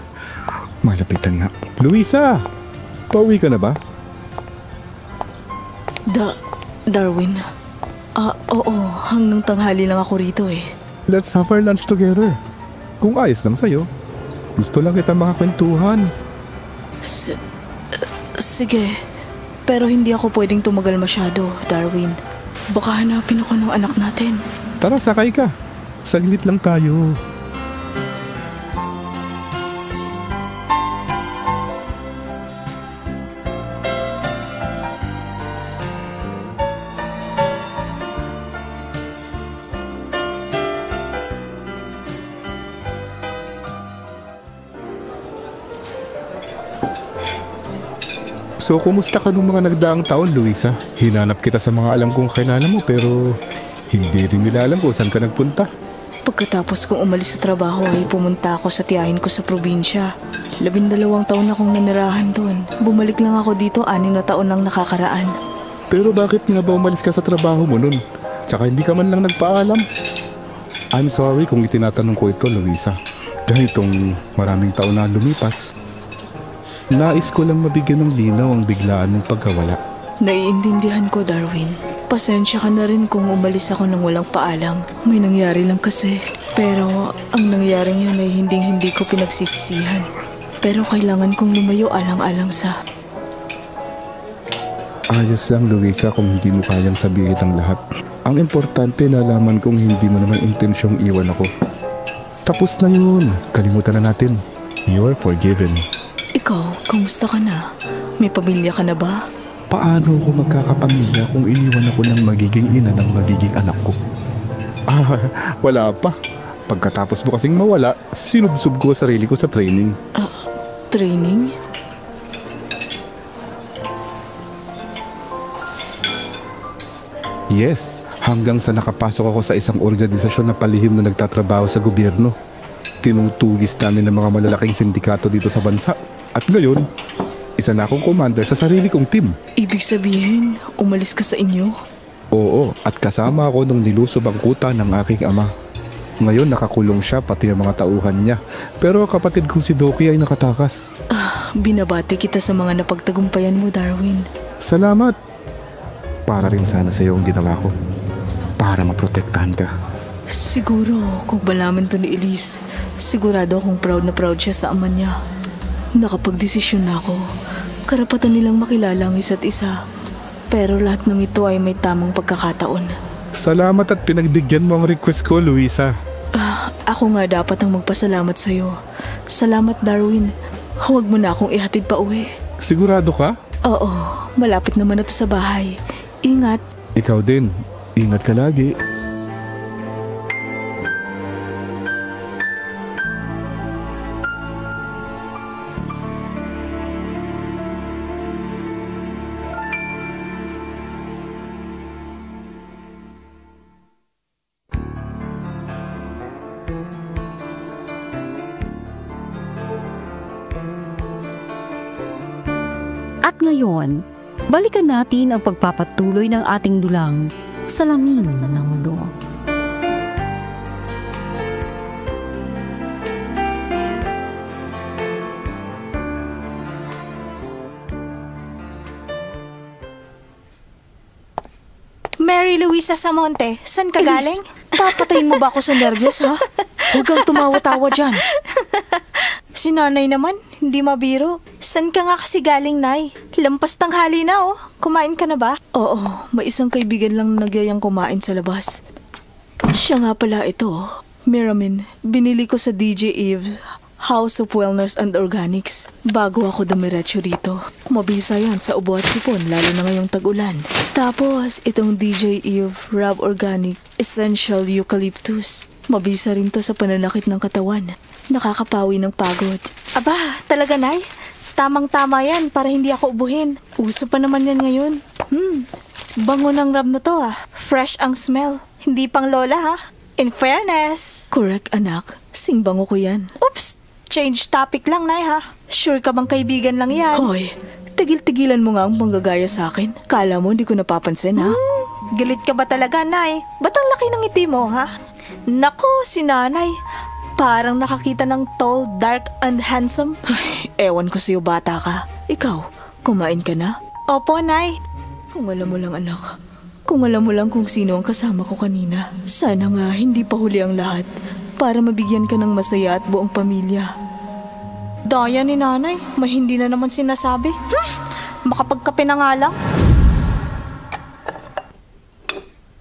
Malapitan nga. Luisa! Pauwi ka na ba? Darwin? Oo, hanggang tanghali lang ako rito eh. Let's have our lunch together. Kung ayos lang sa'yo, gusto lang kita makakwentuhan. Sige. Pero hindi ako pwedeng tumagal masyado, Darwin. Baka hanapin ako ng anak natin. Tara, sakay ka. Saglit lang tayo. So, kumusta ka nung mga nagdaang taon, Luisa? Hinanap kita sa mga alam kong kilala mo pero hindi rin nila alam kung saan ka nagpunta. Pagkatapos kong umalis sa trabaho ay pumunta ako sa tiyahin ko sa probinsya. 12 taon akong nanirahan doon. Bumalik lang ako dito 6 na taon lang nakakaraan. Pero bakit nga ba umalis ka sa trabaho mo nun? Tsaka hindi ka man lang nagpaalam. I'm sorry kung itinatanong ko ito, Luisa. Ganitong maraming taon na lumipas. Nais ko lang mabigyan ng linaw ang biglaan mong pagkawala. Naiintindihan ko, Darwin. Pasensya ka na rin kung umalis ako nang walang paalam. May nangyari lang kasi. Pero ang nangyaring yun ay hindi ko pinagsisisihan. Pero kailangan kong lumayo alang-alang sa... Ayos lang, Luisa, kung hindi mo kayang sabihin ang lahat. Ang importante, nalaman kong hindi mo naman intensyong iwan ako. Tapos na yun. Kalimutan na natin. You're forgiven. Ikaw, kumusta ka na? May pamilya ka na ba? Paano ako magkakapamilya kung iniwan ako ng magiging ina ng magiging anak ko? Wala pa. Pagkatapos mo kasing mawala, sinubsob ko sarili ko sa training. Training? Yes, hanggang sa nakapasok ako sa isang organisasyon na palihim na nagtatrabaho sa gobyerno. Tinutugis namin ng mga malalaking sindikato dito sa bansa. At ngayon, isa na akong commander sa sarili kong team. Ibig sabihin, umalis ka sa inyo? Oo, at kasama ako nung nilusob ang kuta ng aking ama. Ngayon nakakulong siya pati ang mga tauhan niya. Pero kapatid kong si Doki ay nakatakas. Binabati kita sa mga napagtagumpayan mo, Darwin. Salamat. Para rin sana sa iyo ang ginawa ko. Para maprotektahan ka. Siguro, kung malaman to ni Elise, sigurado akong proud na proud siya sa ama niya. Nakapagdesisyon na ako. Karapatan nilang makilala ang isa't isa. Pero lahat ng ito ay may tamang pagkakataon. Salamat at pinagbigyan mo ang request ko, Luisa. Ako nga dapat ang magpasalamat sa'yo. Salamat, Darwin. Huwag mo na akong ihatid pa uwi. Sigurado ka? Oo, malapit naman na to sa bahay. Ingat. Ikaw din. Ingat ka lagi. At ngayon, balikan natin ang pagpapatuloy ng ating dulang Salamin ng Mundo. Mary Luisa Samonte, saan ka galing? Papatayin mo ba ako sa nervyos, ha? Huwag kang tumawa-tawa dyan. Si nanay naman, hindi mabiro. Saan ka nga kasi galing, Nay? Lampas tanghali na, oh. Kumain ka na ba? Oo, may isang kaibigan lang nagyayang kumain sa labas. Siya nga pala ito, Miramin. Binili ko sa DJ Eve, House of Wellness and Organics. Bago ako dumiretso rito. Mabisa yan sa ubo at sipon, lalo na ngayong tag-ulan. Tapos, itong DJ Eve Rub Organic Essential Eucalyptus. Mabisa rin to sa pananakit ng katawan. Nakakapawi ng pagod. Aba, talaga, Nay? Tamang-tama yan para hindi ako ubuhin. Uso pa naman yan ngayon. Bango ng rub na to, ah. Fresh ang smell. Hindi pang lola, ha? In fairness. Correct, anak. Singbango ko yan. Oops! Change topic lang, Nay, ha? Sure ka bang kaibigan lang yan? Hoy, tigil-tigilan mo nga ang panggagaya sa akin. Kala mo hindi ko napapansin, ha? Galit ka ba talaga, Nay? Ba't ang laki ng ngiti mo, ha? Nako, si Nanay. Parang nakakita ng tall, dark, and handsome. Ay, ewan ko sa'yo, bata ka. Ikaw, kumain ka na? Opo, Nay. Kung alam mo lang, anak. Kung alam mo lang kung sino ang kasama ko kanina. Sana nga hindi pa huli ang lahat para mabigyan ka ng masaya at buong pamilya. Daya ni Nanay, may hindi na naman sinasabi. makapagkape na nga lang.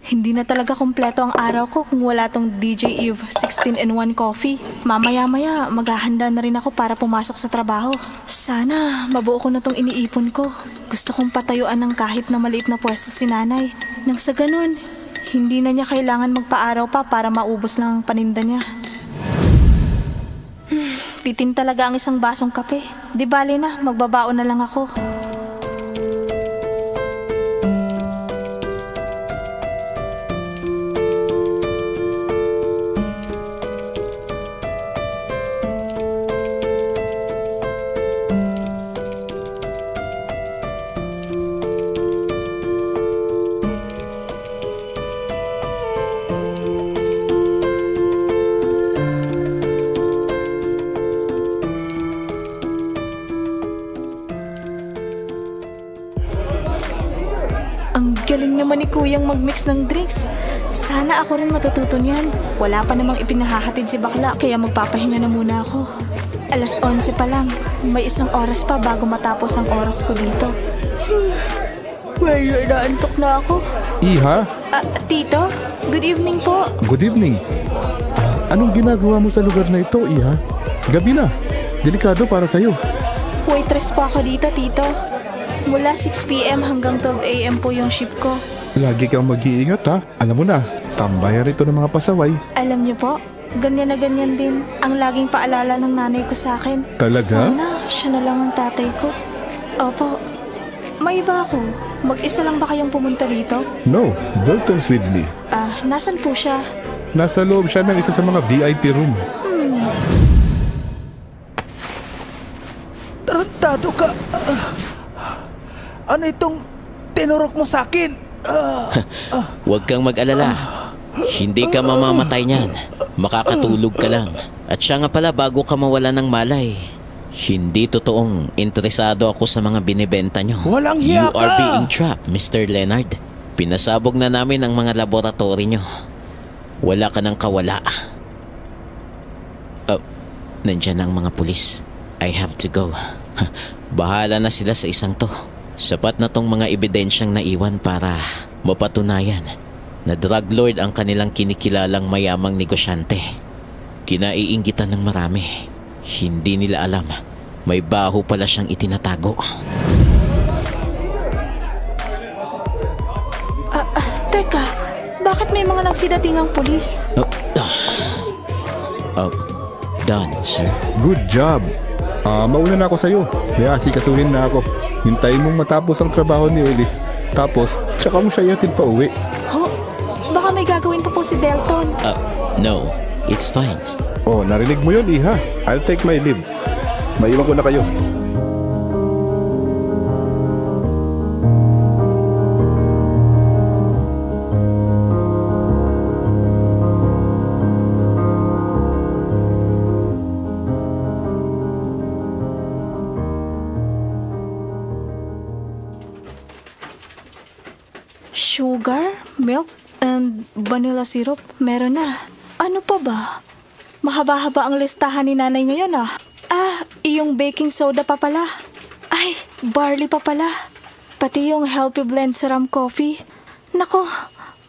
Hindi na talaga kompleto ang araw ko kung wala tong DJ Eve 16-in-1 coffee. Mamaya-maya, maghahanda na rin ako para pumasok sa trabaho. Sana, mabuo ko na tong iniipon ko. Gusto kong patayuan ng kahit na maliit na pwesto si nanay. Nang sa ganun, hindi na niya kailangan magpa-araw pa para maubos lang ang paninda niya. Pitin talaga ang isang basong kape. Di bali na, magbabaon na lang ako. Galing naman ni Kuyang mag-mix ng drinks. Sana ako rin matututo niyan. Wala pa namang ipinahahatid si bakla, kaya magpapahinga na muna ako. 11:00 pa lang. May 1 oras pa bago matapos ang oras ko dito. Medyo inaantok na ako. Iha? Tito, good evening po. Good evening. Anong ginagawa mo sa lugar na ito, Iha? Gabi na. Delikado para sa'yo. Waitress po ako dito, Tito. Mula 6 p.m. hanggang 12 a.m. po yung shift ko. Lagi kang mag-iingat ha. Alam mo na, tambayan rito ng mga pasaway. Alam niyo po, ganyan na ganyan din ang laging paalala ng nanay ko sa akin. Talaga? Sana siya na lang ang tatay ko. Opo, may iba ako. Mag-isa lang ba kayong pumunta dito? No, Dalton's with me. Nasan po siya? Nasa loob siya ng isa sa mga VIP room. Tarantado ka. Ano itong tinurok mo sa akin? Huwag kang mag-alala. Hindi ka mamamatay niyan. Makakatulog ka lang. At siya nga pala, bago ka mawala ng malay, hindi totoong interesado ako sa mga binibenta nyo. Walang hiya ka! You are being trapped, Mr. Leonard. Pinasabog na namin ang mga laboratory nyo. Wala ka ng kawala. Nandiyan ang mga pulis. I have to go. Bahala na sila sa isang to. Sapat na tong mga ebidensyang naiwan para mapatunayan na drug lord ang kanilang kinikilalang mayamang negosyante. Kinaiinggitan ng marami. Hindi nila alam, may baho pala siyang itinatago. Teka, bakit may mga nagsidatingang pulis? Done, sir. Good job. Mauna na ako sa'yo. Kaya asikasuhin na ako. Hintayin mong matapos ang trabaho ni Ellis. Tapos, tsaka mo siya ihatid pa uwi. Baka may gagawin pa po si Delton. No, it's fine. Narinig mo yun, Iha. I'll take my leave. Maiwan ko na kayo. Sugar, milk, and vanilla syrup, meron na. Ano pa ba? Mahaba-haba ang listahan ni nanay ngayon iyong baking soda pa pala. Ay, barley pa pala. Pati yung healthy blend serum coffee. Nako,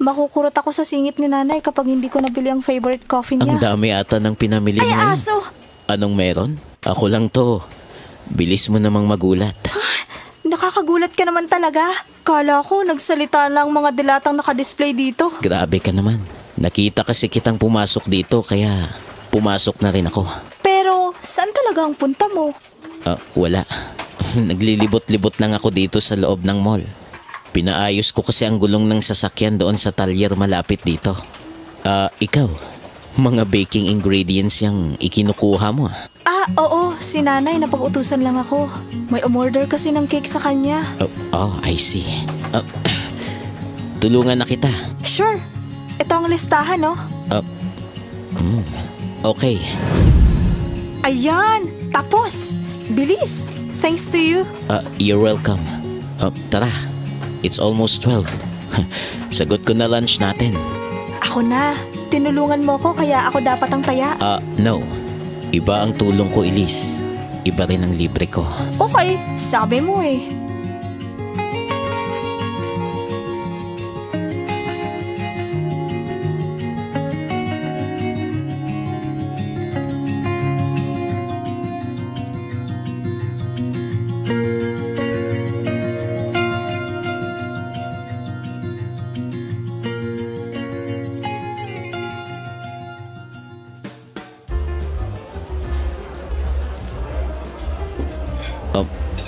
makukurot ako sa singit ni nanay kapag hindi ko nabili ang favorite coffee niya. Ang dami ata ng pinamili Ay, ngayon. aso! Anong meron? Ako lang to. Bilis mo namang magulat. Nakakagulat ka naman talaga. Kala ko nagsalita lang mga dilatang nakadisplay dito. Grabe ka naman. Nakita kasi kitang pumasok dito kaya pumasok na rin ako. Pero saan talaga ang punta mo? Wala. Naglilibot-libot lang ako dito sa loob ng mall. Pinaayos ko kasi ang gulong ng sasakyan doon sa talyer malapit dito. Ikaw, mga baking ingredients yung ikinukuha mo. Oo, si nanay napag-utusan lang ako. May umorder kasi ng cake sa kanya. I see. Tulungan na kita. Sure. Ito ang listahan, no? Okay. Ayan! Tapos! Bilis! Thanks to you. You're welcome. Tara. It's almost 12. Sagot ko na lunch natin. Ako na. Tinulungan mo ko kaya ako dapat ang taya. No. Iba ang tulong ko, Elise. Iba rin ang libre ko. Okay, sabi mo eh.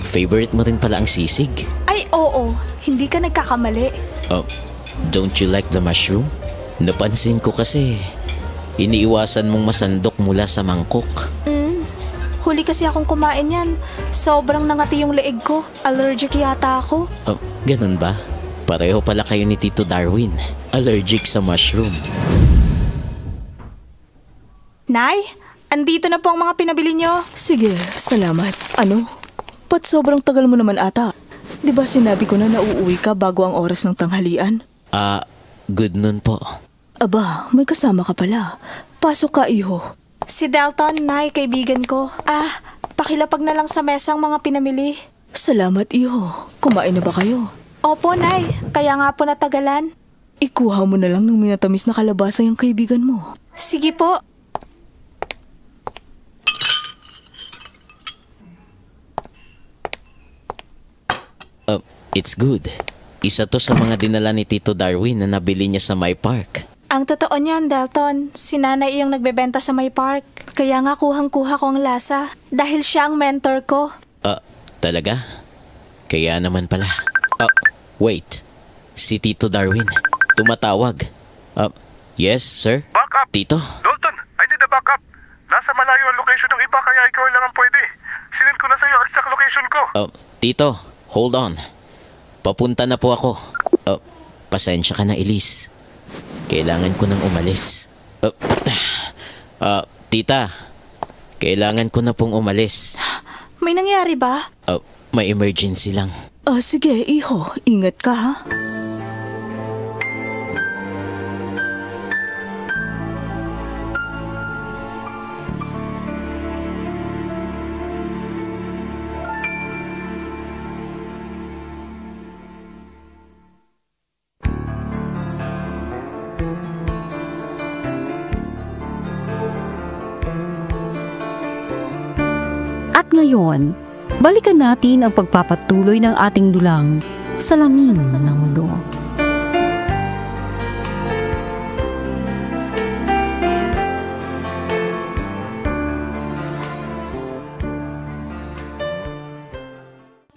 Favorite mo rin pala ang sisig? Ay, oo. Hindi ka nagkakamali. Don't you like the mushroom? Napansin ko kasi iniiwasan mong masandok mula sa mangkok. Huli kasi akong kumain yan. Sobrang nangati yung leeg ko. Allergic yata ako. Ganun ba? Pareho pala kayo ni Tito Darwin. Allergic sa mushroom. Nay, andito na po ang mga pinabili nyo. Sige, salamat. Ano? Ba't sobrang tagal mo naman ata? Di ba sinabi ko na nauuwi ka bago ang oras ng tanghalian? Good noon po. Aba, may kasama ka pala. Pasok ka, iho. Si Delton, Nay, kaibigan ko. Pakilapag na lang sa mesa ang mga pinamili. Salamat, iho. Kumain na ba kayo? Opo, Nay. Kaya nga po natagalan. Ikuha mo na lang ng minatamis na kalabasa yung kaibigan mo. Sige po. It's good. Isa to sa mga dinala ni Tito Darwin na nabili niya sa My Park. Ang totoo niyan, Delton. Si Nanay iyong nagbebenta sa My Park. Kaya nga kuhang-kuha ko ang lasa. Dahil siya ang mentor ko. Talaga? Kaya naman pala. Wait. Si Tito Darwin. Tumatawag. Yes, sir? Backup! Tito? Dalton, I need a backup. Nasa malayo ang location ng iba kaya ikaw lang ang pwede. Sinend ko na sa'yo ang exact location ko. Tito, hold on. Papunta na po ako. Pasensya ka na, Elise. Kailangan ko nang umalis. Tita, kailangan ko na pong umalis. May nangyari ba? May emergency lang. Sige, iho. Ingat ka, ha? At ngayon, balikan natin ang pagpapatuloy ng ating dulang Salamin ng Mundo.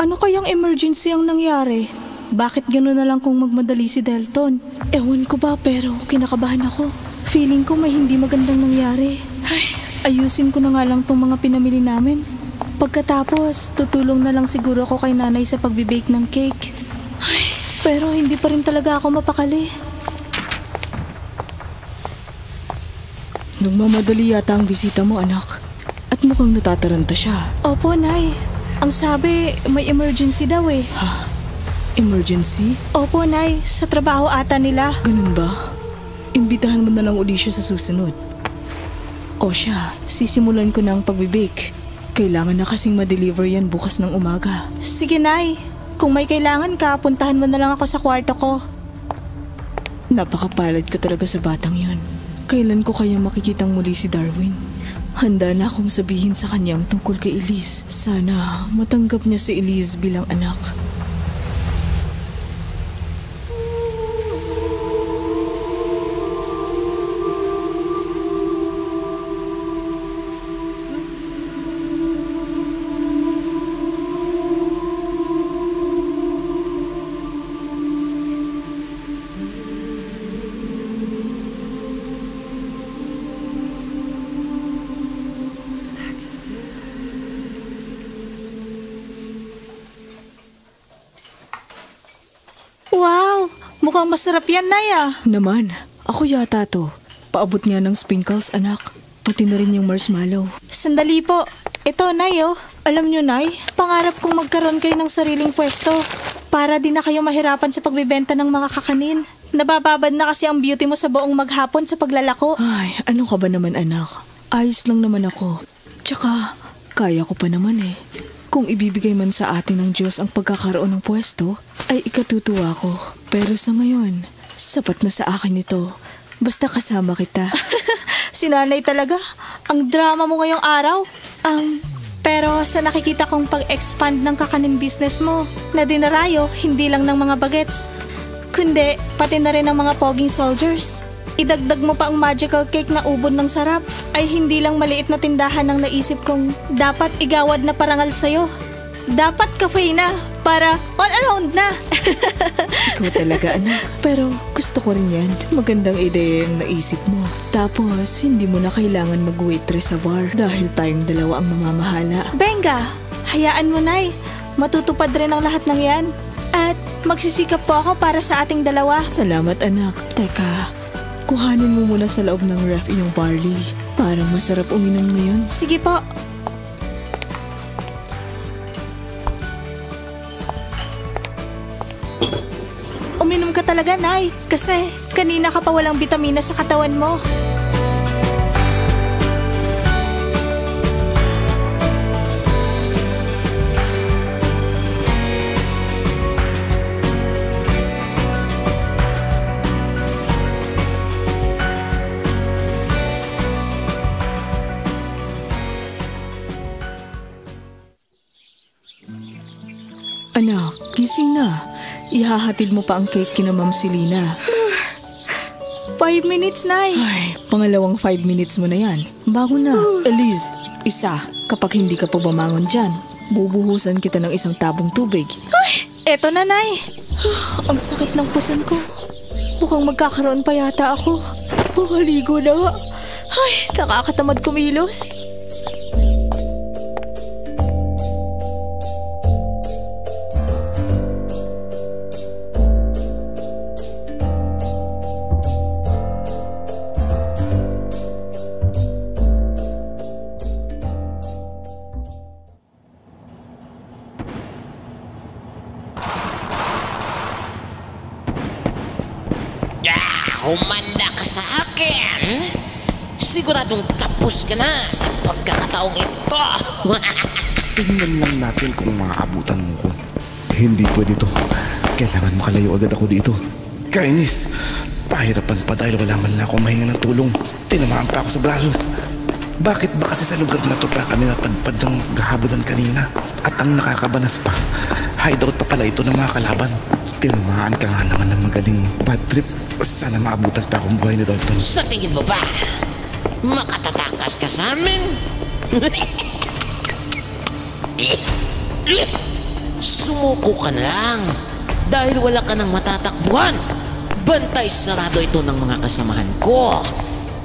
Ano kayang emergency ang nangyari? Bakit gano'n na lang kung magmadali si Delton? Ewan ko ba pero kinakabahan ako. Feeling ko may hindi magandang nangyari. Ayusin ko na nga lang tong mga pinamili namin. Pagkatapos, tutulong na lang siguro ako kay Nanay sa pagbibake ng cake. Pero hindi pa rin talaga ako mapakali. Nagmamadali yata ang bisita mo, anak. At mukhang natataranta siya. Opo, Nay. Ang sabi, may emergency daw eh. Emergency? Opo, Nay. Sa trabaho ata nila. Ganun ba? Imbitahan mo na lang uli siya sa susunod. O siya, sisimulan ko na ang pagbibake. Kailangan na kasing ma-deliver yan bukas ng umaga. Sige, Nay. Kung may kailangan ka, puntahan mo na lang ako sa kwarto ko. Napakapalad ko talaga sa batang yon. Kailan ko kaya makikitang muli si Darwin? Handa na akong sabihin sa kanyang tungkol kay Elise. Sana matanggap niya si Elise bilang anak. Wow! Mukhang masarap yan, Nay. Naman, ako yata to. Paabot nga ng sprinkles, anak. Pati na rin yung marshmallow. Sandali po. Ito, Nay, oh. Alam nyo, Nay, pangarap kong magkaroon kayo ng sariling pwesto. Para di na kayo mahirapan sa pagbibenta ng mga kakanin. Nabababad na kasi ang beauty mo sa buong maghapon sa paglalako. Ay, ano ka ba naman, anak? Ayos lang naman ako. Tsaka, kaya ko pa naman eh. Kung ibibigay man sa atin ng Diyos ang pagkakaroon ng pwesto, ay ikatutuwa ko. Pero sa ngayon, sapat na sa akin ito. Basta kasama kita. Si Nanay talaga. Ang drama mo ngayong araw. Pero sa nakikita kong pag-expand ng kakanin business mo, na dinarayo, hindi lang ng mga bagets, kundi pati na rin ng mga poging soldiers. Idagdag mo pa ang magical cake na ubod ng sarap, ay hindi lang maliit na tindahan ang naisip kong dapat igawad na parangal sa'yo. Dapat cafe na para all around na. Ikaw talaga, anak. Pero gusto ko rin yan. Magandang ideya yung naisip mo. Tapos, hindi mo na kailangan mag-waitress sa bar dahil tayong dalawa ang mamamahala. Benga, hayaan mo, Nay. Matutupad rin ang lahat ng yan. At magsisikap po ako para sa ating dalawa. Salamat, anak. Teka, kuhanin mo muna sa loob ng ref yung barley. Parang masarap uminom ngayon. Sige po. Uminom ka talaga, Nay. Kasi kanina ka pa walang bitamina sa katawan mo. Anak, gising na. Ihahatid mo pa ang cake kina Ma'am Selena. 5 minutes, Nay. Ay, pangalawang 5 minutes mo na yan. Bago na. Elise, isa, kapag hindi ka pa bumangon dyan, bubuhusan kita ng isang tabong tubig. Ay, eto na, Nay. Ang sakit ng puson ko. Mukhang magkakaroon pa yata ako. Makaligo na nga. Ay, nakakatamad kumilos. Humanda ka sa akin. Siguradong tapos ka na sa pagkakataong ito. Tingnan lang natin kung maaabutan mo ko. Hindi pwede to. Kailangan makalayo agad ako dito. Kainis, pahirapan pa dahil wala man lang akong mahinga ng tulong. Tinamaan pa ako sa braso. Bakit ba kasi sa lugar na to pa kami napadpad ng gahabulan kanina? At ang nakakabanas pa, hideout pa pala ito ng mga kalaban. Tinamaan ka nga naman ng magaling bad trip. Sana maabutan pa akong buhay ni Dalton. Sa tingin mo ba, makatatakas ka sa amin? Sumuko ka na lang dahil wala ka nang matatakbuhan. Bantay sarado ito ng mga kasamahan ko.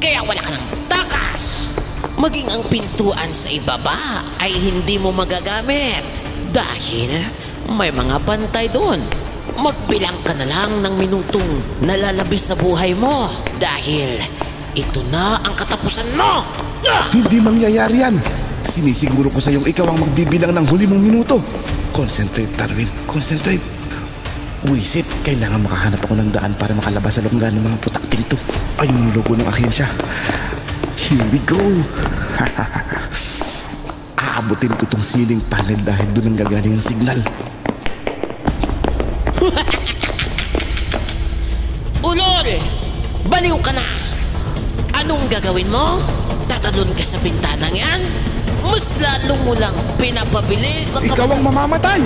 Kaya wala ka nang takas. Maging ang pintuan sa ibaba ay hindi mo magagamit dahil may mga bantay doon. Magbilang ka na lang ng minutong nalalabis sa buhay mo dahil ito na ang katapusan mo. Hindi mangyayari yan. Sinisiguro ko sa iyong ikaw ang magbibilang ng huli mong minuto. Concentrate, Darwin. Concentrate. Buisit, kailangan makahanap ako ng daan para makalabas sa longgan ng mga putakting to. Ay, yung logo ng ahensya. Here we go. Aabutin ko tong ceiling panel dahil doon ang gagaling ang signal. Ulol! Baliw ka na! Anong gagawin mo? Tatalon ka sa bintanang yan? Mas lalo mo lang pinapabilis ang... Ikaw ang mamamatay!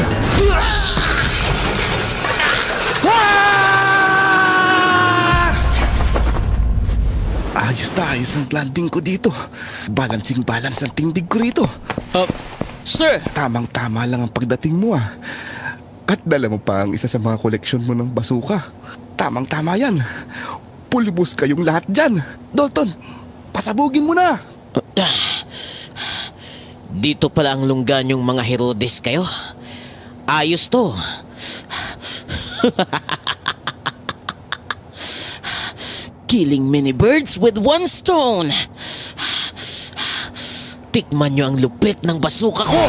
Ayos na ayos ang landing ko dito. Balancing balance ang tindig ko rito. Sir! Tamang-tama lang ang pagdating mo ah. At dala mo pa ang isa sa mga koleksyon mo ng basuka. Tamang-tama yan. Pulbos kayong lahat dyan. Dalton, pasabugin mo na. Dito pala ang lunggan yung mga Herodes kayo. Ayos to. Killing many birds with one stone. Tikman nyo ang lupit ng basuka ko.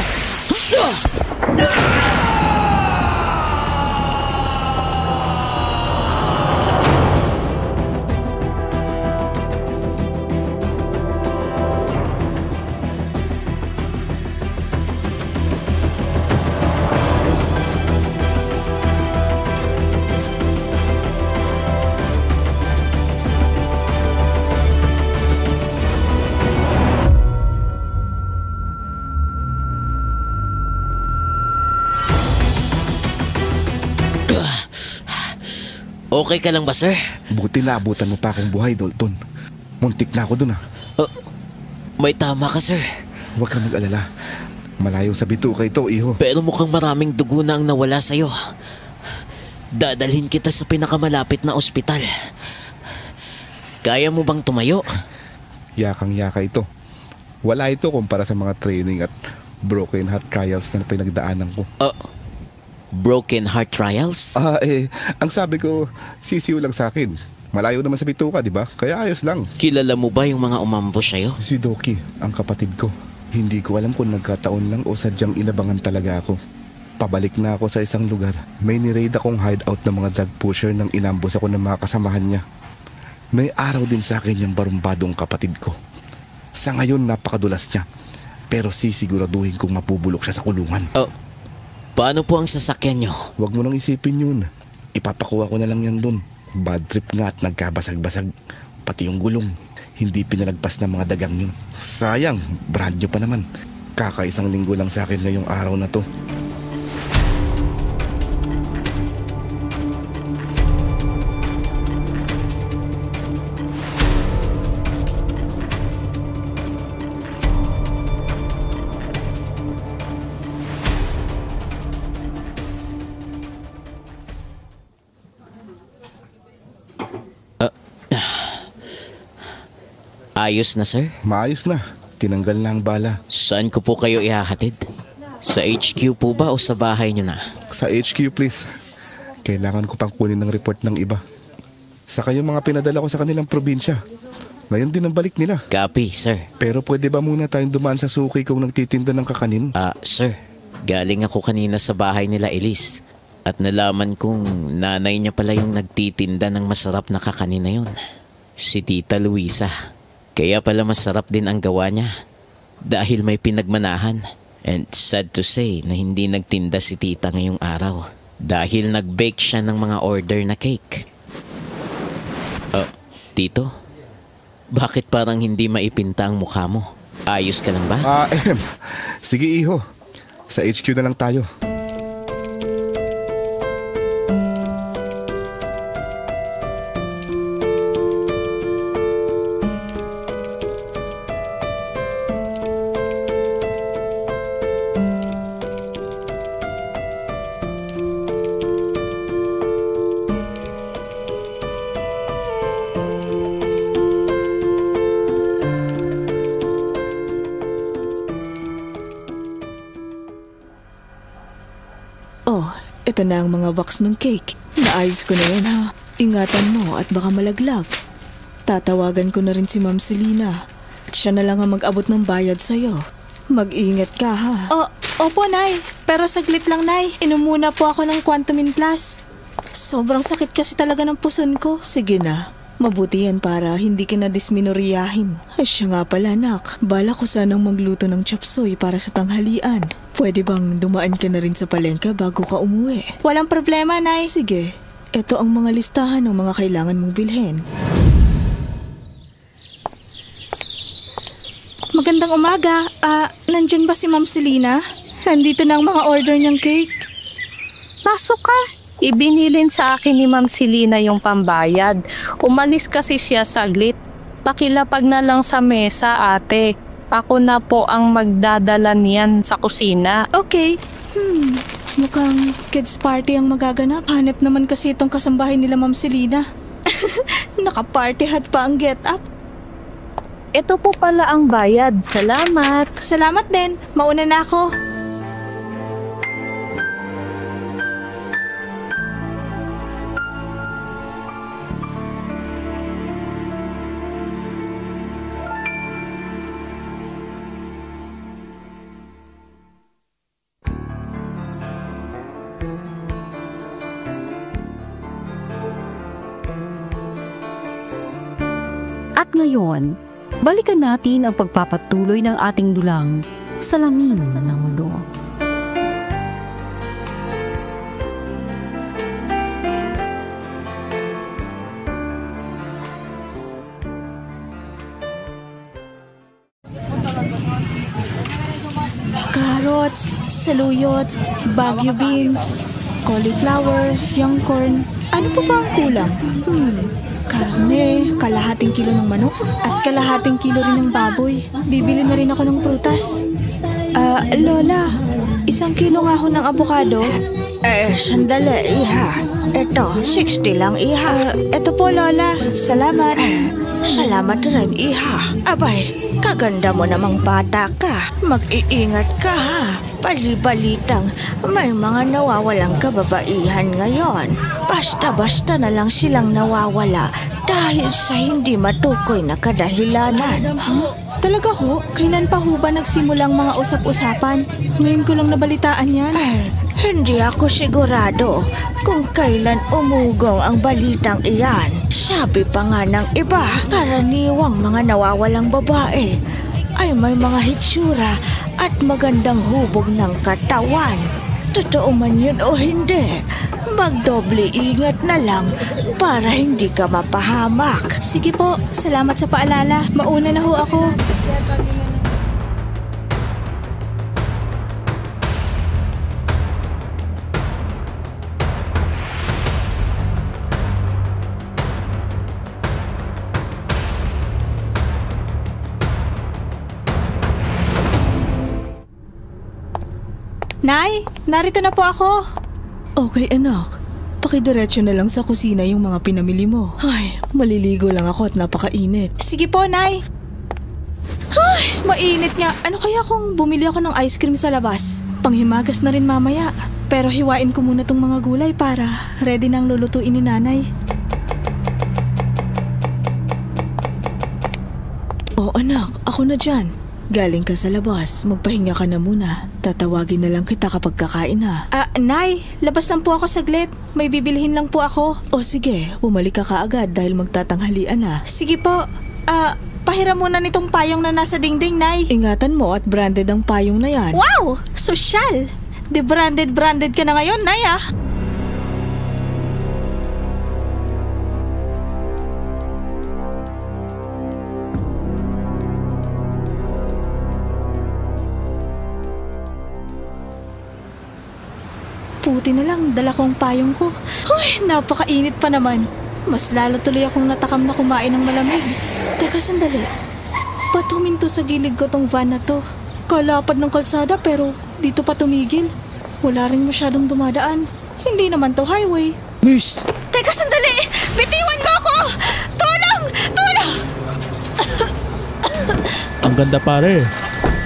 Okay ka lang ba, sir? Buti na abutan mo pa akong buhay, Dalton. Muntik na ako dun ah. May tama ka, sir. Huwag kang mag-alala. Malayo sa bituka ito, iho. Pero mukhang maraming dugo na ang nawala sa'yo. Dadalhin kita sa pinakamalapit na ospital. Kaya mo bang tumayo? Yakang-yaka ito. Wala ito kumpara sa mga training at broken heart trials na pinagdaanan ko. Broken heart trials? Ang sabi ko, sisiw lang sa akin. Malayo naman sa bituka, di ba? Kaya ayos lang. Kilala mo ba yung mga umambush sa'yo? Si Doki, ang kapatid ko. Hindi ko alam kung nagkataon lang o sadyang inabangan talaga ako. Pabalik na ako sa isang lugar. May niraid akong hideout ng mga drug pusher nang inambos ako ng mga kasamahan niya. May araw din sa akin yung barumbadong kapatid ko. Sa ngayon napakadulas niya. Pero sisiguraduhin kong mapubulok siya sa kulungan. Paano po ang sasakyan niyo? Huwag mo nang isipin yun. Ipapakuha ko na lang yan dun. Bad trip nga at nagkabasag-basag. Pati yung gulong. Hindi pinalagpas ng mga dagang yun. Sayang, brand new pa naman. Kakaisang linggo lang sa akin ngayong araw na to. Ayos na, sir? Maayos na. Tinanggal na ang bala. Saan ko po kayo ihahatid? Sa HQ po ba o sa bahay nyo na? Sa HQ, please. Kailangan ko pang kunin ng report ng iba. Saka yung mga pinadala ko sa kanilang probinsya. Ngayon din ang balik nila. Copy, sir. Pero pwede ba muna tayong dumaan sa suki kung nagtitinda ng kakanin? Sir. Galing ako kanina sa bahay nila Elise. At nalaman kong nanay niya pala yung nagtitinda ng masarap na kakanin na yun. Si Tita Luisa. Kaya pala masarap din ang gawa niya. Dahil may pinagmanahan. And sad to say na hindi nagtinda si Tita ngayong araw. Dahil nag-bake siya ng mga order na cake. Tito? Bakit parang hindi maipinta ang mukha mo? Ayos ka lang ba? Sige iho. Sa HQ na lang tayo. Ito na ang mga box ng cake. Naayos ko na yan ha. Ingatan mo at baka malaglag. Tatawagan ko na rin si Ma'am Selena. At siya na lang ang mag-abot ng bayad sa'yo. Mag-ingat ka ha. Opo, Nay. Pero saglit lang, Nay. Inom muna po ako ng Quantumin Plus. Sobrang sakit kasi talaga ng puson ko. Sige na. Mabuti yan para hindi ka na disminoriyahin. Ay siya nga pala, nak. Bala ko sanang magluto ng chop suey para sa tanghalian. Pwede bang dumaan ka na rin sa palengke bago ka umuwi? Walang problema, Nay. Sige. Ito ang mga listahan ng mga kailangan mong bilhin. Magandang umaga. Nandyan ba si Ma'am Selena? Nandito na ang mga order niyang cake. Pasok ka. Ibinilin sa akin ni Ma'am Selena yung pambayad. Umalis kasi siya saglit. Pakilapag na lang sa mesa, ate. Ako na po ang magdadala niyan sa kusina. Okay. Mukhang kids party ang magaganap. Hanep naman kasi itong kasambahay nila Ma'am Selena. Naka-party hat pa ang get up. Ito po pala ang bayad. Salamat. Salamat din. Mauna na ako. At ngayon, balikan natin ang pagpapatuloy ng ating dulang Salamin ng Mundo. Carrots, saluyot, Baguio beans, cauliflower, young corn. Ano pa ba ang kulang? Karne, kalahating kilo ng manok, at kalahating kilo rin ng baboy. Bibili na rin ako ng prutas. Lola, 1 kilo nga ho ng abukado. Sandali, Iha. Ito, 60 lang, Iha. Ito po, Lola. Salamat. Salamat rin, Iha. Abay, kaganda mo namang bata ka. Mag-iingat ka, ha? Bali-balitang may mga nawawalang kababaihan ngayon. Basta-basta na lang silang nawawala dahil sa hindi matukoy na kadahilanan. Talaga ho? Kailan pa ho ba nagsimulang mga usap-usapan? Ngayon ko lang nabalitaan yan. Hindi ako sigurado kung kailan umugong ang balitang iyan. Sabi pa nga ng iba, karaniwang mga nawawalang babae ay may mga hitsura at magandang hubog ng katawan. Totoo man yun o hindi, magdoble ingat na lang para hindi ka mapahamak. Sige po, salamat sa paalala. Mauna na ho ako. Nay, narito na po ako. Okay anak, pakidiretso na lang sa kusina yung mga pinamili mo. Ay, maliligo lang ako at napakainit. Sige po, Nay. Ay, mainit nga. Ano kaya kung bumili ako ng ice cream sa labas? Panghimagas na rin mamaya. Pero hiwain ko muna tong mga gulay para ready nang lulutuin ni Nanay. Oh anak, ako na dyan. Galing ka sa labas, magpahinga ka na muna. Tatawagin na lang kita kapag kakain ha. Nay, labas lang po ako saglit. May bibilihin lang po ako. O sige, bumalik ka kaagad dahil magtatanghalian na. Sige po. Pahiram muna nitong payong na nasa dingding, Nay. Ingatan mo at branded ang payong na yan. Wow! Sosyal! De branded ka na ngayon, Nay ah. Puti na lang, dala kong payong ko. Uy, napakainit pa naman. Mas lalo tuloy akong natakam na kumain ng malamig. Teka, sandali. Ba't huminto sa gilid ko tong van na to? Kalapad ng kalsada pero dito pa tumigil. Wala rin masyadong dumadaan. Hindi naman to highway. Miss! Teka, sandali! Bitiwan mo ako! Tulong! Tulong! Ang ganda pare.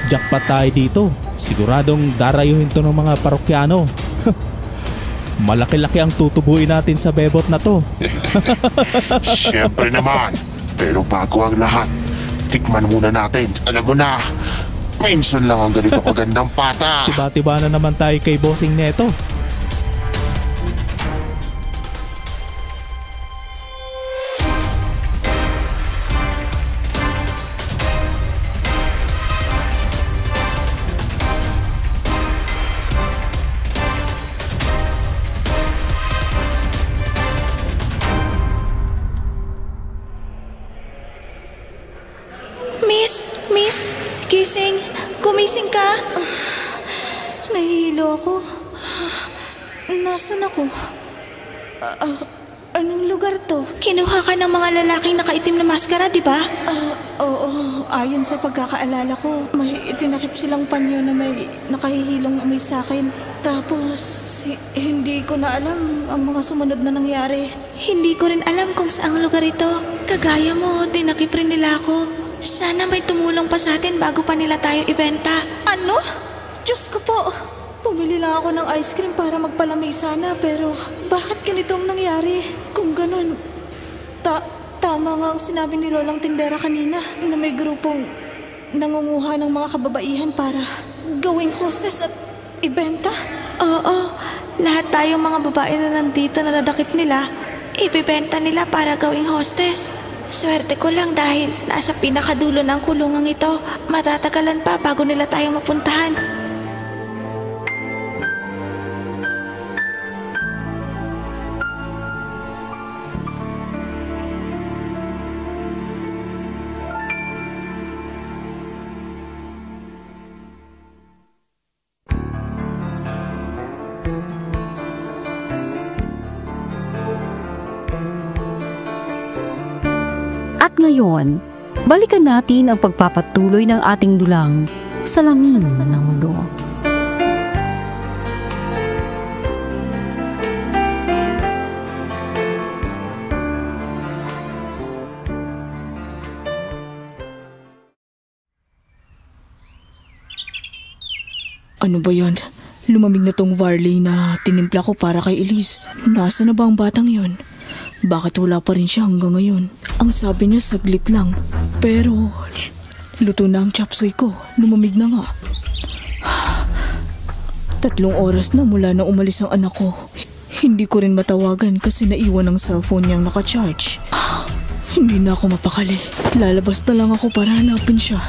Jackpot tayo dito. Siguradong darayuhin to ng mga parokyano. Malaki-laki ang tutubuin natin sa bebot na to. Siyempre naman. Pero bago ang lahat, tikman muna natin. Alam mo na, minsan lang ang ganito kagandang pata. Tiba-tiba na naman tayo kay bossing neto. Miss, gising. Gumising ka. Nahihilo ako. Nasaan ako? Anong lugar to? Kinuha ka ng mga lalaking nakaitim na maskara, di ba? Oo. Ayon sa pagkakaalala ko, may itinakip silang panyo na may nakahihilong amoy sa akin. Tapos, hindi ko na alam ang mga sumunod na nangyari. Hindi ko rin alam kung saang lugar ito. Kagaya mo, tinakip rin nila ako. Sana may tumulong pa sa atin bago pa nila tayo ibenta. Ano? Diyos ko po. Bumili lang ako ng ice cream para magpalamig sana, pero bakit ganito ang nangyari? Kung ganun, tama nga ang sinabi ni Lolang Tindera kanina na may grupong nangunguha ng mga kababaihan para gawing hostess at ibenta. Oo, lahat tayong mga babae na nandito na nadakip nila, ibibenta nila para gawing hostess. Swerte ko lang dahil nasa pinakadulo ng kulungang ito. Matatagalan pa bago nila tayo mapuntahan. At ngayon, balikan natin ang pagpapatuloy ng ating dulang salamin ng mundo. Ano ba yan? Lumamig na tong barley na tinimpla ko para kay Elise. Nasa na ba ang batang yon? Bakit wala pa rin siya hanggang ngayon? Ang sabi niya saglit lang. Pero luto na ang chapsuy ko. Lumamig na nga. 3 oras na mula na umalis ang anak ko. Hindi ko rin matawagan kasi naiwan ang cellphone niyang nakacharge. Hindi na ako mapakali. Lalabas na lang ako para hanapin siya.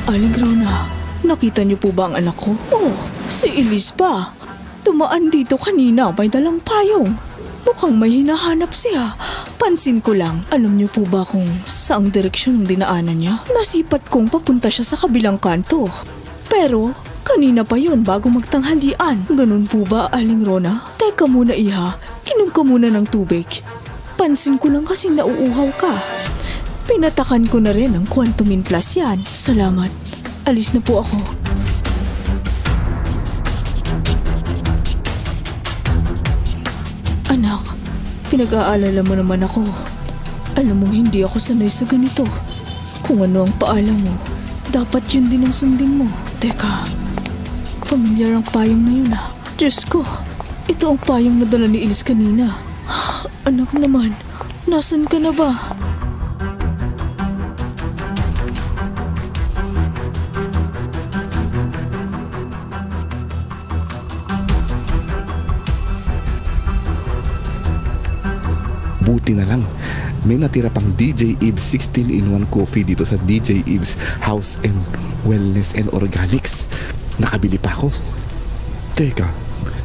Aling Rona, nakita niyo po ba ang anak ko? Oh, si Elise ba? Tumaan dito kanina, may dalang payong. Mukhang may hinahanap siya. Pansin ko lang, alam niyo po ba kung saang direksyon ang dinaanan niya? Nasipat kong papunta siya sa kabilang kanto. Pero, kanina pa yon bago magtanghalian. Ganun po ba, Aling Rona? Teka muna, Iha. Inom ka muna ng tubig. Pansin ko lang kasing nauuhaw ka. Pinatakan ko na rin ang Quantumin Plus yan. Salamat. Alis na po ako. Anak, pinag-aalala mo naman ako. Alam mong hindi ako sanay sa ganito. Kung ano ang paalam mo, dapat yun din ang sundin mo. Teka, pamilyar ang payong na yun ah. Diyos ko, ito ang payong na dala ni Elise kanina. Anak naman, nasan ka na ba? Buti na lang, may natira pang DJ Ibs 16-in-1 coffee dito sa DJ Ibs House and Wellness and Organics. Nakabili pa ako. Teka,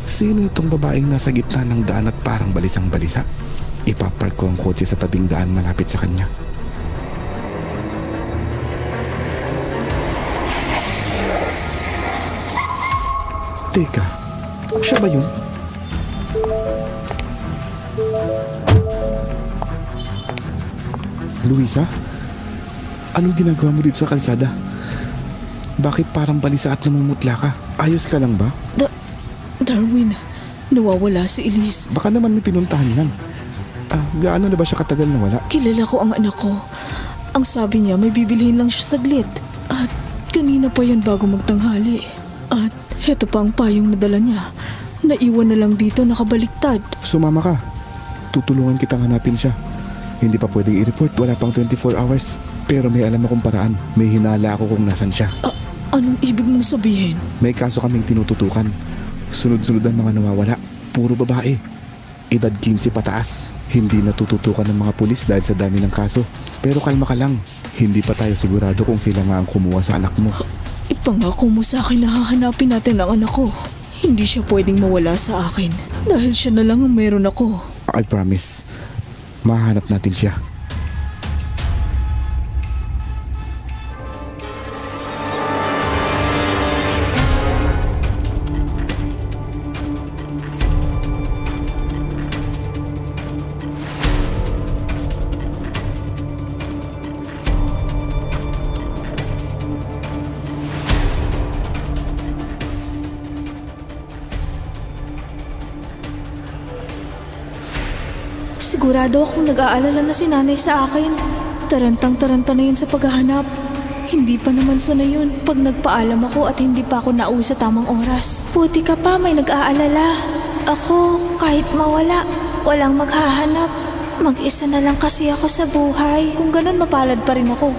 sino itong babaeng nasa gitna ng daan at parang balisang-balisa? Ipapark ko ang kotse sa tabing daan malapit sa kanya. Teka, siya ba yun? Luisa? Anong ginagawa mo dito sa kalsada? Bakit parang balisa at namumutla ka? Ayos ka lang ba? Darwin, nawawala si Elise. Baka naman may pinuntahan lang. Gaano na ba siya katagal na wala? Kilala ko ang anak ko. Ang sabi niya may bibilhin lang siya saglit. At kanina pa yan bago magtanghali. At heto pa ang payong nadala niya. Naiwan na lang dito nakabaliktad. Sumama ka. Tutulungan kitang hanapin siya. Hindi pa pwedeng i-report, wala pang 24 hours. Pero may alam akong paraan. May hinala ako kung nasan siya. Anong ibig mong sabihin? May kaso kaming tinututukan. Sunod-sunod ang mga nawawala. Puro babae. Edad 15 pataas. Hindi natututukan ng mga pulis dahil sa dami ng kaso. Pero kalma ka lang. Hindi pa tayo sigurado kung sila nga ang kumuha sa anak mo. Ipangako mo sa akin na hahanapin natin ang anak ko. Hindi siya pwedeng mawala sa akin. Dahil siya na lang ang meron ako. I promise. Mahanap natin siya. Sigurado akong nag-aalala na si nanay sa akin. Tarantang-taranta na yun sa paghahanap. Hindi pa naman sana yun pag nagpaalam ako at hindi pa ako nauwi sa tamang oras. Buti ka pa may nag-aalala. Ako, kahit mawala, walang maghahanap. Mag-isa na lang kasi ako sa buhay. Kung ganun, mapalad pa rin ako.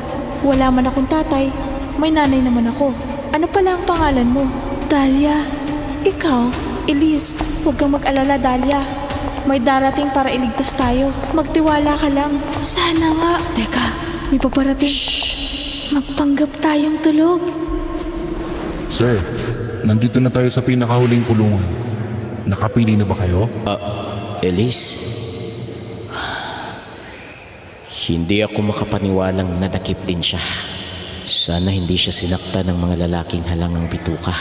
Wala man akong tatay, may nanay naman ako. Ano pala ang pangalan mo? Dahlia. Ikaw, Elise, huwag kang mag-alala, Dahlia. May darating para iligtas tayo. Magtiwala ka lang. Sana nga. Teka, may paparating. Shhh! Magpanggap tayong tulog. Sir, nandito na tayo sa pinakahuling kulungan. Nakapili na ba kayo? Elise? Hindi ako makapaniwalang nadakip din siya. Sana hindi siya sinakta ng mga lalaking halangang bituka.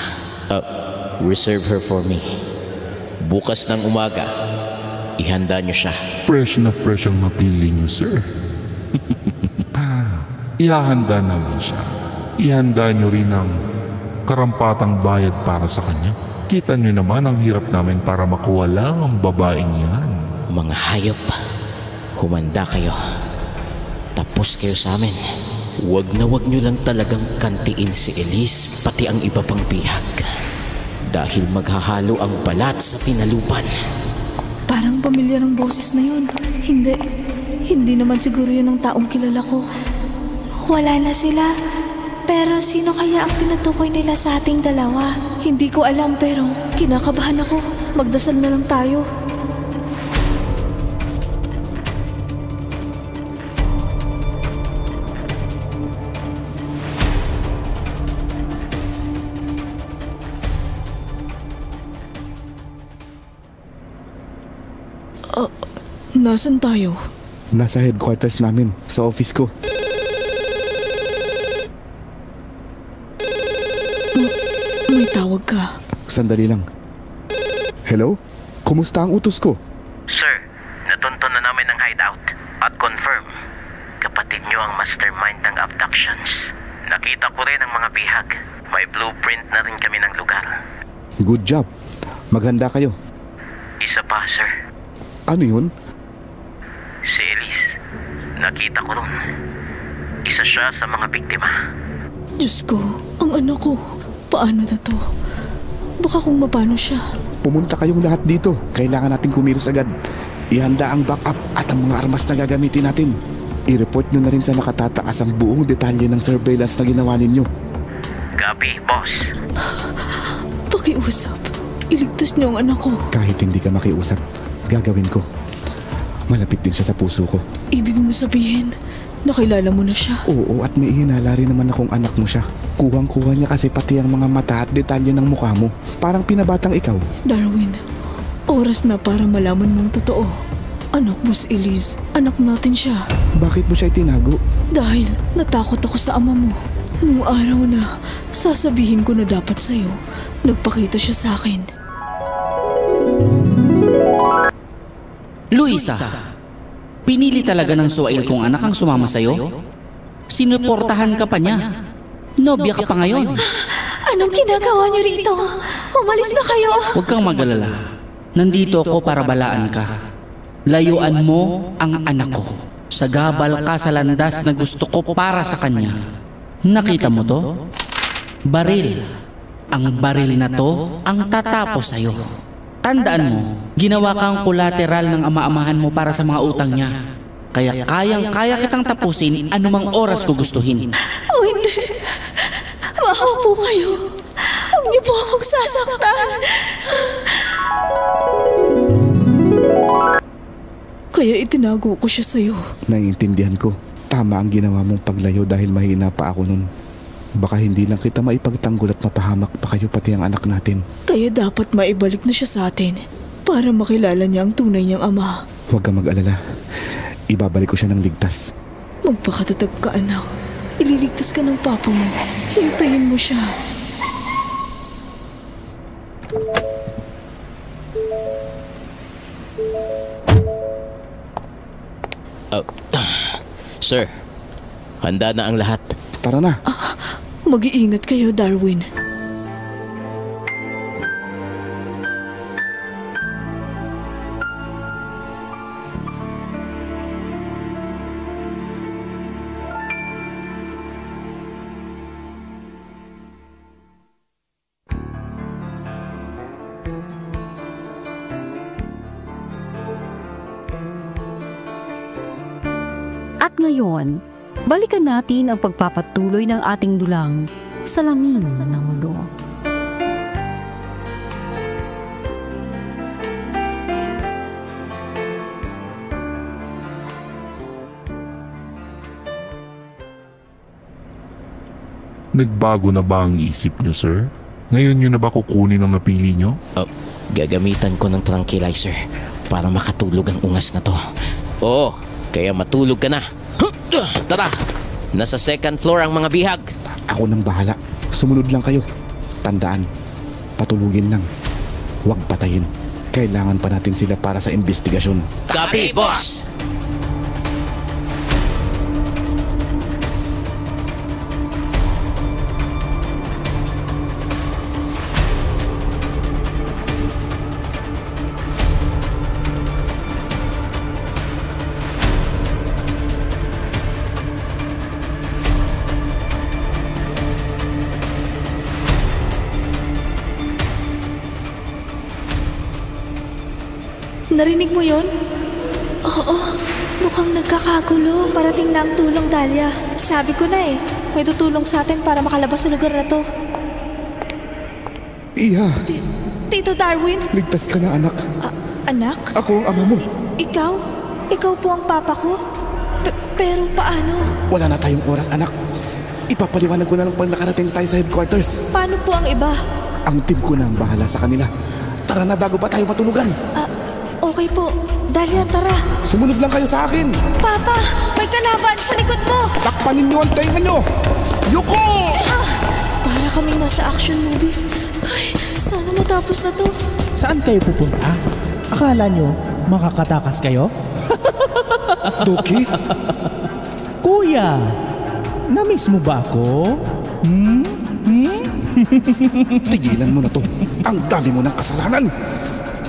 Reserve her for me. Bukas ng umaga, ihanda niyo siya. Fresh na fresh ang napili niyo, sir. Ihahanda namin siya. Ihanda niyo rin ang karampatang bayad para sa kanya. Kita niyo naman ang hirap namin para makuha lang ang babaeng yan. Mga hayop, humanda kayo. Tapos kayo sa amin. Wag na wag niyo lang talagang kantiin si Elise pati ang iba pang bihag. Dahil maghahalo ang balat sa tinalupan. Parang pamilyar ang boses na yun. Hindi naman siguro yun ang taong kilala ko. Wala na sila. Pero sino kaya ang tinutukoy nila sa ating dalawa? Hindi ko alam pero kinakabahan ako. Magdasal na lang tayo. Nasaan tayo? Nasa headquarters namin, sa office ko. May tawag ka. Sandali lang. Hello? Kumusta ang utos ko? Sir, natunto na namin ang hideout at confirm. Kapatid niyo ang mastermind ng abductions. Nakita ko rin ang mga bihag. May blueprint na rin kami ng lugar. Good job. Maghanda kayo. Isa pa, sir. Ano yun? Si Elise. Nakita ko ron. Isa siya sa mga biktima. Diyos ko, ang anak ko. Paano na to? Baka kung mapano siya. Pumunta kayong lahat dito. Kailangan natin kumilos agad. Ihanda ang backup at ang mga armas na gagamitin natin. I-report nyo na rin sa nakatataas ang buong detalye ng surveillance na ginawa ninyo. Copy, boss. Pakiusap. Iligtas niyo ang anak ko. Kahit hindi ka makiusap, gagawin ko. Malapit din siya sa puso ko. Ibig mo sabihin, nakilala mo na siya? Oo, at may ihinala rin naman akong anak mo siya. Kuhang-kuha niya kasi pati ang mga mata at detalye ng mukha mo. Parang pinabatang ikaw. Darwin, oras na para malaman mong totoo. Anak mo si Elise. Anak natin siya. Bakit mo siya itinago? Dahil natakot ako sa ama mo. Nung araw na sasabihin ko na dapat sa'yo, nagpakita siya sa akin. Luisa, pinili talaga ng Suail kong anak ang sumama sa'yo? Sinuportahan ka pa niya. Nobya ka pa ngayon. Anong ginagawa niyo rito? Umalis na kayo. Huwag kang mag-alala. Nandito ako para balaan ka. Layuan mo ang anak ko. Sagabal ka sa landas na gusto ko para sa kanya. Nakita mo to? Baril. Ang baril na to ang tatapos sa'yo. Tandaan mo, ginawa kang collateral ng ama-amahan mo para sa mga utang niya. Kaya kayang-kaya kitang tapusin anumang oras ko gustuhin. Oh, hindi. Maawa po kayo. Huwag niyo po akong sasaktan. Kaya itinago ko siya sa'yo. Naiintindihan ko. Tama ang ginawa mong paglayo dahil mahina pa ako nun. Baka hindi lang kita maipagtanggol at mapahamak pa kayo pati ang anak natin. Kaya dapat maibalik na siya sa atin para makilala niya ang tunay niyang ama. Huwag kang mag-alala. Ibabalik ko siya ng ligtas. Magpakatatag ka, anak. Ililigtas ka ng papa mo. Hintayin mo siya. Sir, handa na ang lahat. Tara na. Mag-iingat kayo, Darwin. At ngayon, balikan natin ang pagpapatuloy ng ating dulang Salamin ng Mundo. Nagbago na ba ang isip niyo, sir? Ngayon niyo na ba kukunin ang napili niyo? Gagamitan ko ng tranquilizer para makatulog ang ungas na to. Oo, kaya matulog ka na. Tara, nasa second floor ang mga bihag. Ako nang bahala. Sumunod lang kayo. Tandaan, patulugin lang. Huwag patayin. Kailangan pa natin sila para sa investigasyon. Copy, boss! Narinig mo yon? Oo, mukhang nagkakagulo. Parating na ang tulong, Dahlia. Sabi ko na eh, may tutulong sa atin para makalabas sa lugar na to. Iya. Tito Darwin? Ligtas ka na, anak. Anak? Ako ang ama mo. Ikaw? Ikaw po ang papa ko? Pero paano? Wala na tayong oras, anak. Ipapaliwanag ko na lang pag nakarating tayo sa headquarters. Paano po ang iba? Ang team ko na ang bahala sa kanila. Tara na bago pa tayo matulugan. Okay po. Dahlia, tara. Sumunod lang kayo sa akin. Papa, may kalaban sa likod mo. Takpan ninyo ang tainga nyo. Yuko! Para kaming nasa action movie. Ay, sana matapos na to. Saan kayo pupunta? Akala nyo makakatakas kayo? Doki? Kuya, namiss mo ba ako? Tigilan mo na to. Ang dami mo ng kasalanan.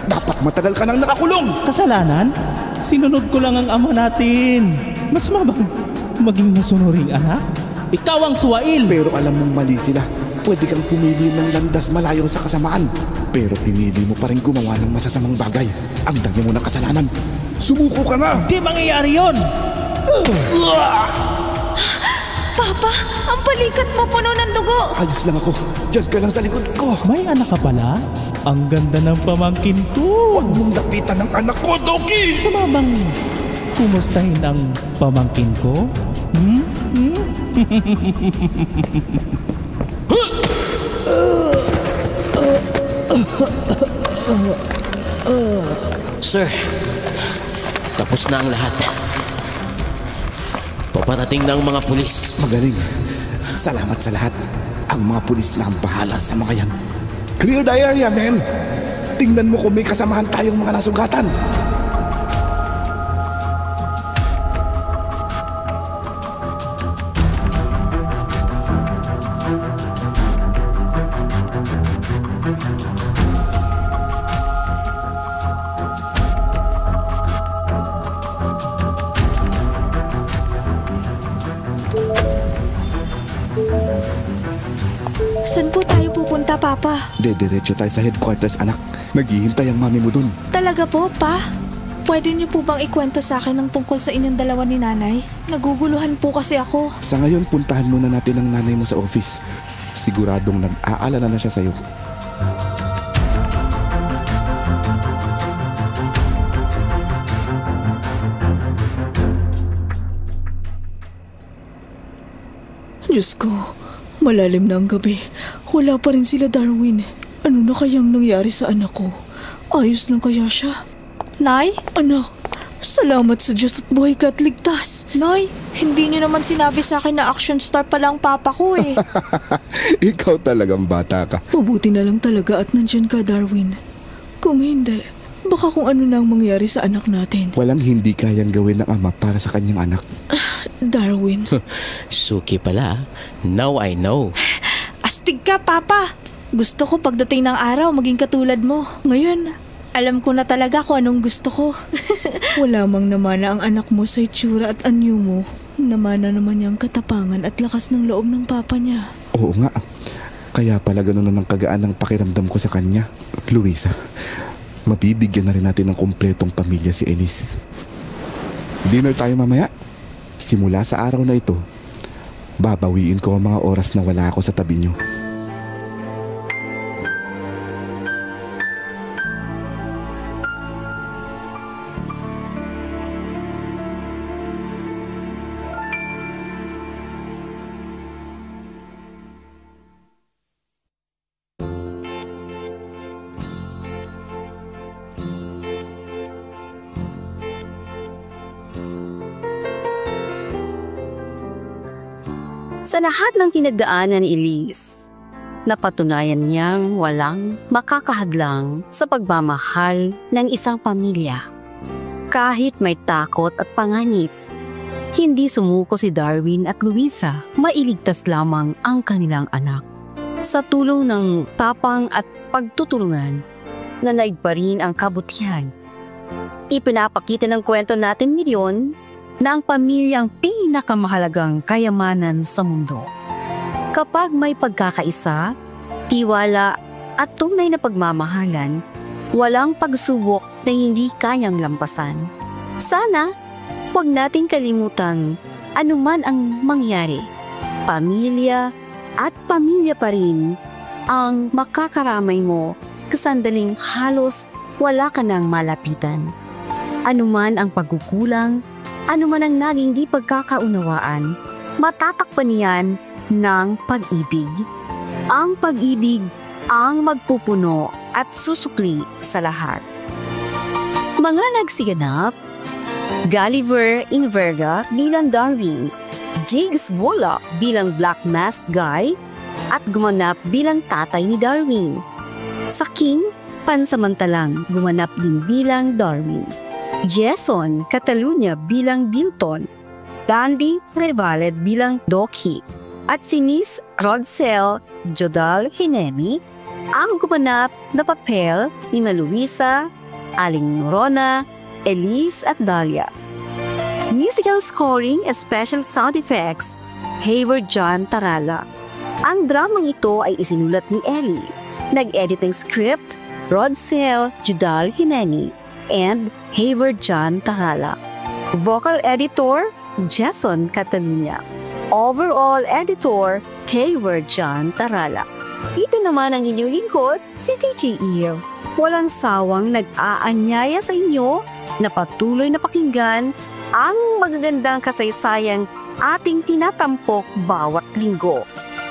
Dapat matagal ka nang nakakulong. Kasalanan? Sinunod ko lang ang ama natin. Mas mabang maging masunuring anak? Ikaw ang suwail. Pero alam mong mali sila. Pwede kang pumili ng landas malayo sa kasamaan. Pero pinili mo pa rin gumawa ng masasamang bagay. Ang dami mo ng kasalanan. Sumuko ka na. Di mangyayari yun. Papa, ang balikat mo puno ng dugo. Ayos lang ako. Diyan ka lang sa likod ko. May anak ka pala? Ang ganda ng pamangkin ko. Huwag mong lapitan ng anak ko, Doki! Sumabang kumustahin ang pamangkin ko? Sir, tapos na ang lahat. Paparating na ang mga pulis. Magaling. Salamat sa lahat. Ang mga pulis na ang bahala sa mga yan. Clear the area, men! Tingnan mo kung may kasamahan tayong mga nasugatan. Saan po tayo pupunta, Papa? Dediretso tayo sa headquarters, anak. Naghihintay ang mami mo dun. Talaga po, Pa? Pwede niyo po bang ikwento sa akin ng tungkol sa inyong dalawa ni Nanay? Naguguluhan po kasi ako. Sa ngayon, puntahan muna natin ang nanay mo sa office. Siguradong nag-aalala na siya sa'yo. Diyos ko, malalim na ang gabi. Wala pa rin sila, Darwin. Ano na kayang nangyari sa anak ko? Ayos lang kaya siya? Nay? Anak, salamat sa Diyos at buhay ka at ligtas. Nay, hindi niyo naman sinabi sa akin na action star pala ang papa ko eh. Ikaw talagang bata ka. Mabuti na lang talaga at nandyan ka, Darwin. Kung hindi, baka kung ano na ang mangyari sa anak natin. Walang hindi kayang gawin ng ama para sa kanyang anak. Darwin. Suki pala. Now I know. Astig ka, Papa. Gusto ko pagdating ng araw maging katulad mo. Ngayon, alam ko na talaga kung anong gusto ko. Wala mang namana ang anak mo sa itsura at anyo mo. Namana naman niyang katapangan at lakas ng loob ng papa niya. Oo nga. Kaya pala ganun na ng kagaan ng pakiramdam ko sa kanya. Luisa, mabibigyan na rin natin ng kumpletong pamilya si Elise. Dinner tayo mamaya. Simula sa araw na ito, babawiin ko ang mga oras na wala ako sa tabi niyo. Sa lahat ng pinagdaanan ni Elise, Napatunayan niyang walang makakahadlang sa pagmamahal ng isang pamilya. Kahit may takot at panganib, hindi sumuko si Darwin at Luisa. Mailigtas lamang ang kanilang anak. Sa tulong ng tapang at pagtutulungan, nanaig pa rin ang kabutihan. Ipinapakita ng kwento natin ngayon na ang pamilya ang pinakamahalagang kayamanan sa mundo. Kapag may pagkakaisa, tiwala at tunay na pagmamahalan, walang pagsubok na hindi kayang lampasan. Sana, huwag nating kalimutan anuman ang mangyari. Pamilya at pamilya pa rin ang makakaramay mo kasandaling halos wala ka nang malapitan. Anuman ang pagkukulang, anuman ang naging di pagkakaunawaan, matatakpan niyan ng pag-ibig. Ang pag-ibig ang magpupuno at susukli sa lahat. Mga nagsiganap, Gulliver Inverga bilang Darwin, Jigs Bullock bilang Black Masked Guy, at gumanap bilang tatay ni Darwin. Sa King, pansamantalang gumanap din bilang Darwin. Jason Catalunya bilang Dilton, Dandy Revalet bilang Doki, at si Miss Rodsel Jodal Hinemi ang gumanap na papel ni Luisa, Aling Norona, Elise at Dahlia. Musical scoring and special sound effects, Hayward John Tarala. Ang dramang ito ay isinulat ni Ellie. Nag-edit ng script, Rodsel Jodal Hinemi and Hayward John Tarala. Vocal editor, Jason Catalunya. Overall editor, Hayward John Tarala. Ito naman ang inyong lingkod, si DJ Eve. Walang sawang nag-aanyaya sa inyo na patuloy na pakinggan ang magagandang kasaysayang ating tinatampok bawat linggo.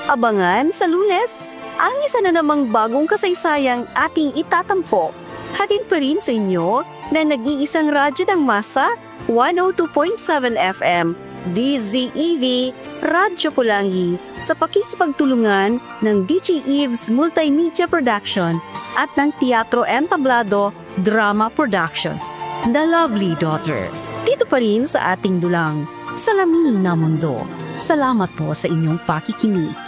Abangan sa Lunes ang isa na namang bagong kasaysayang ating itatampok. Hatid pa rin sa inyo na nag-iisang radyo ng masa, 102.7 FM, DZEV, Radyo Pulangi, sa pakikipagtulungan ng DJ Eve's Multimedia Production at ng Teatro Entablado Drama Production. The Lovely Daughter. Dito pa rin sa ating dulang, Salamin na Mundo. Salamat po sa inyong pakikinig.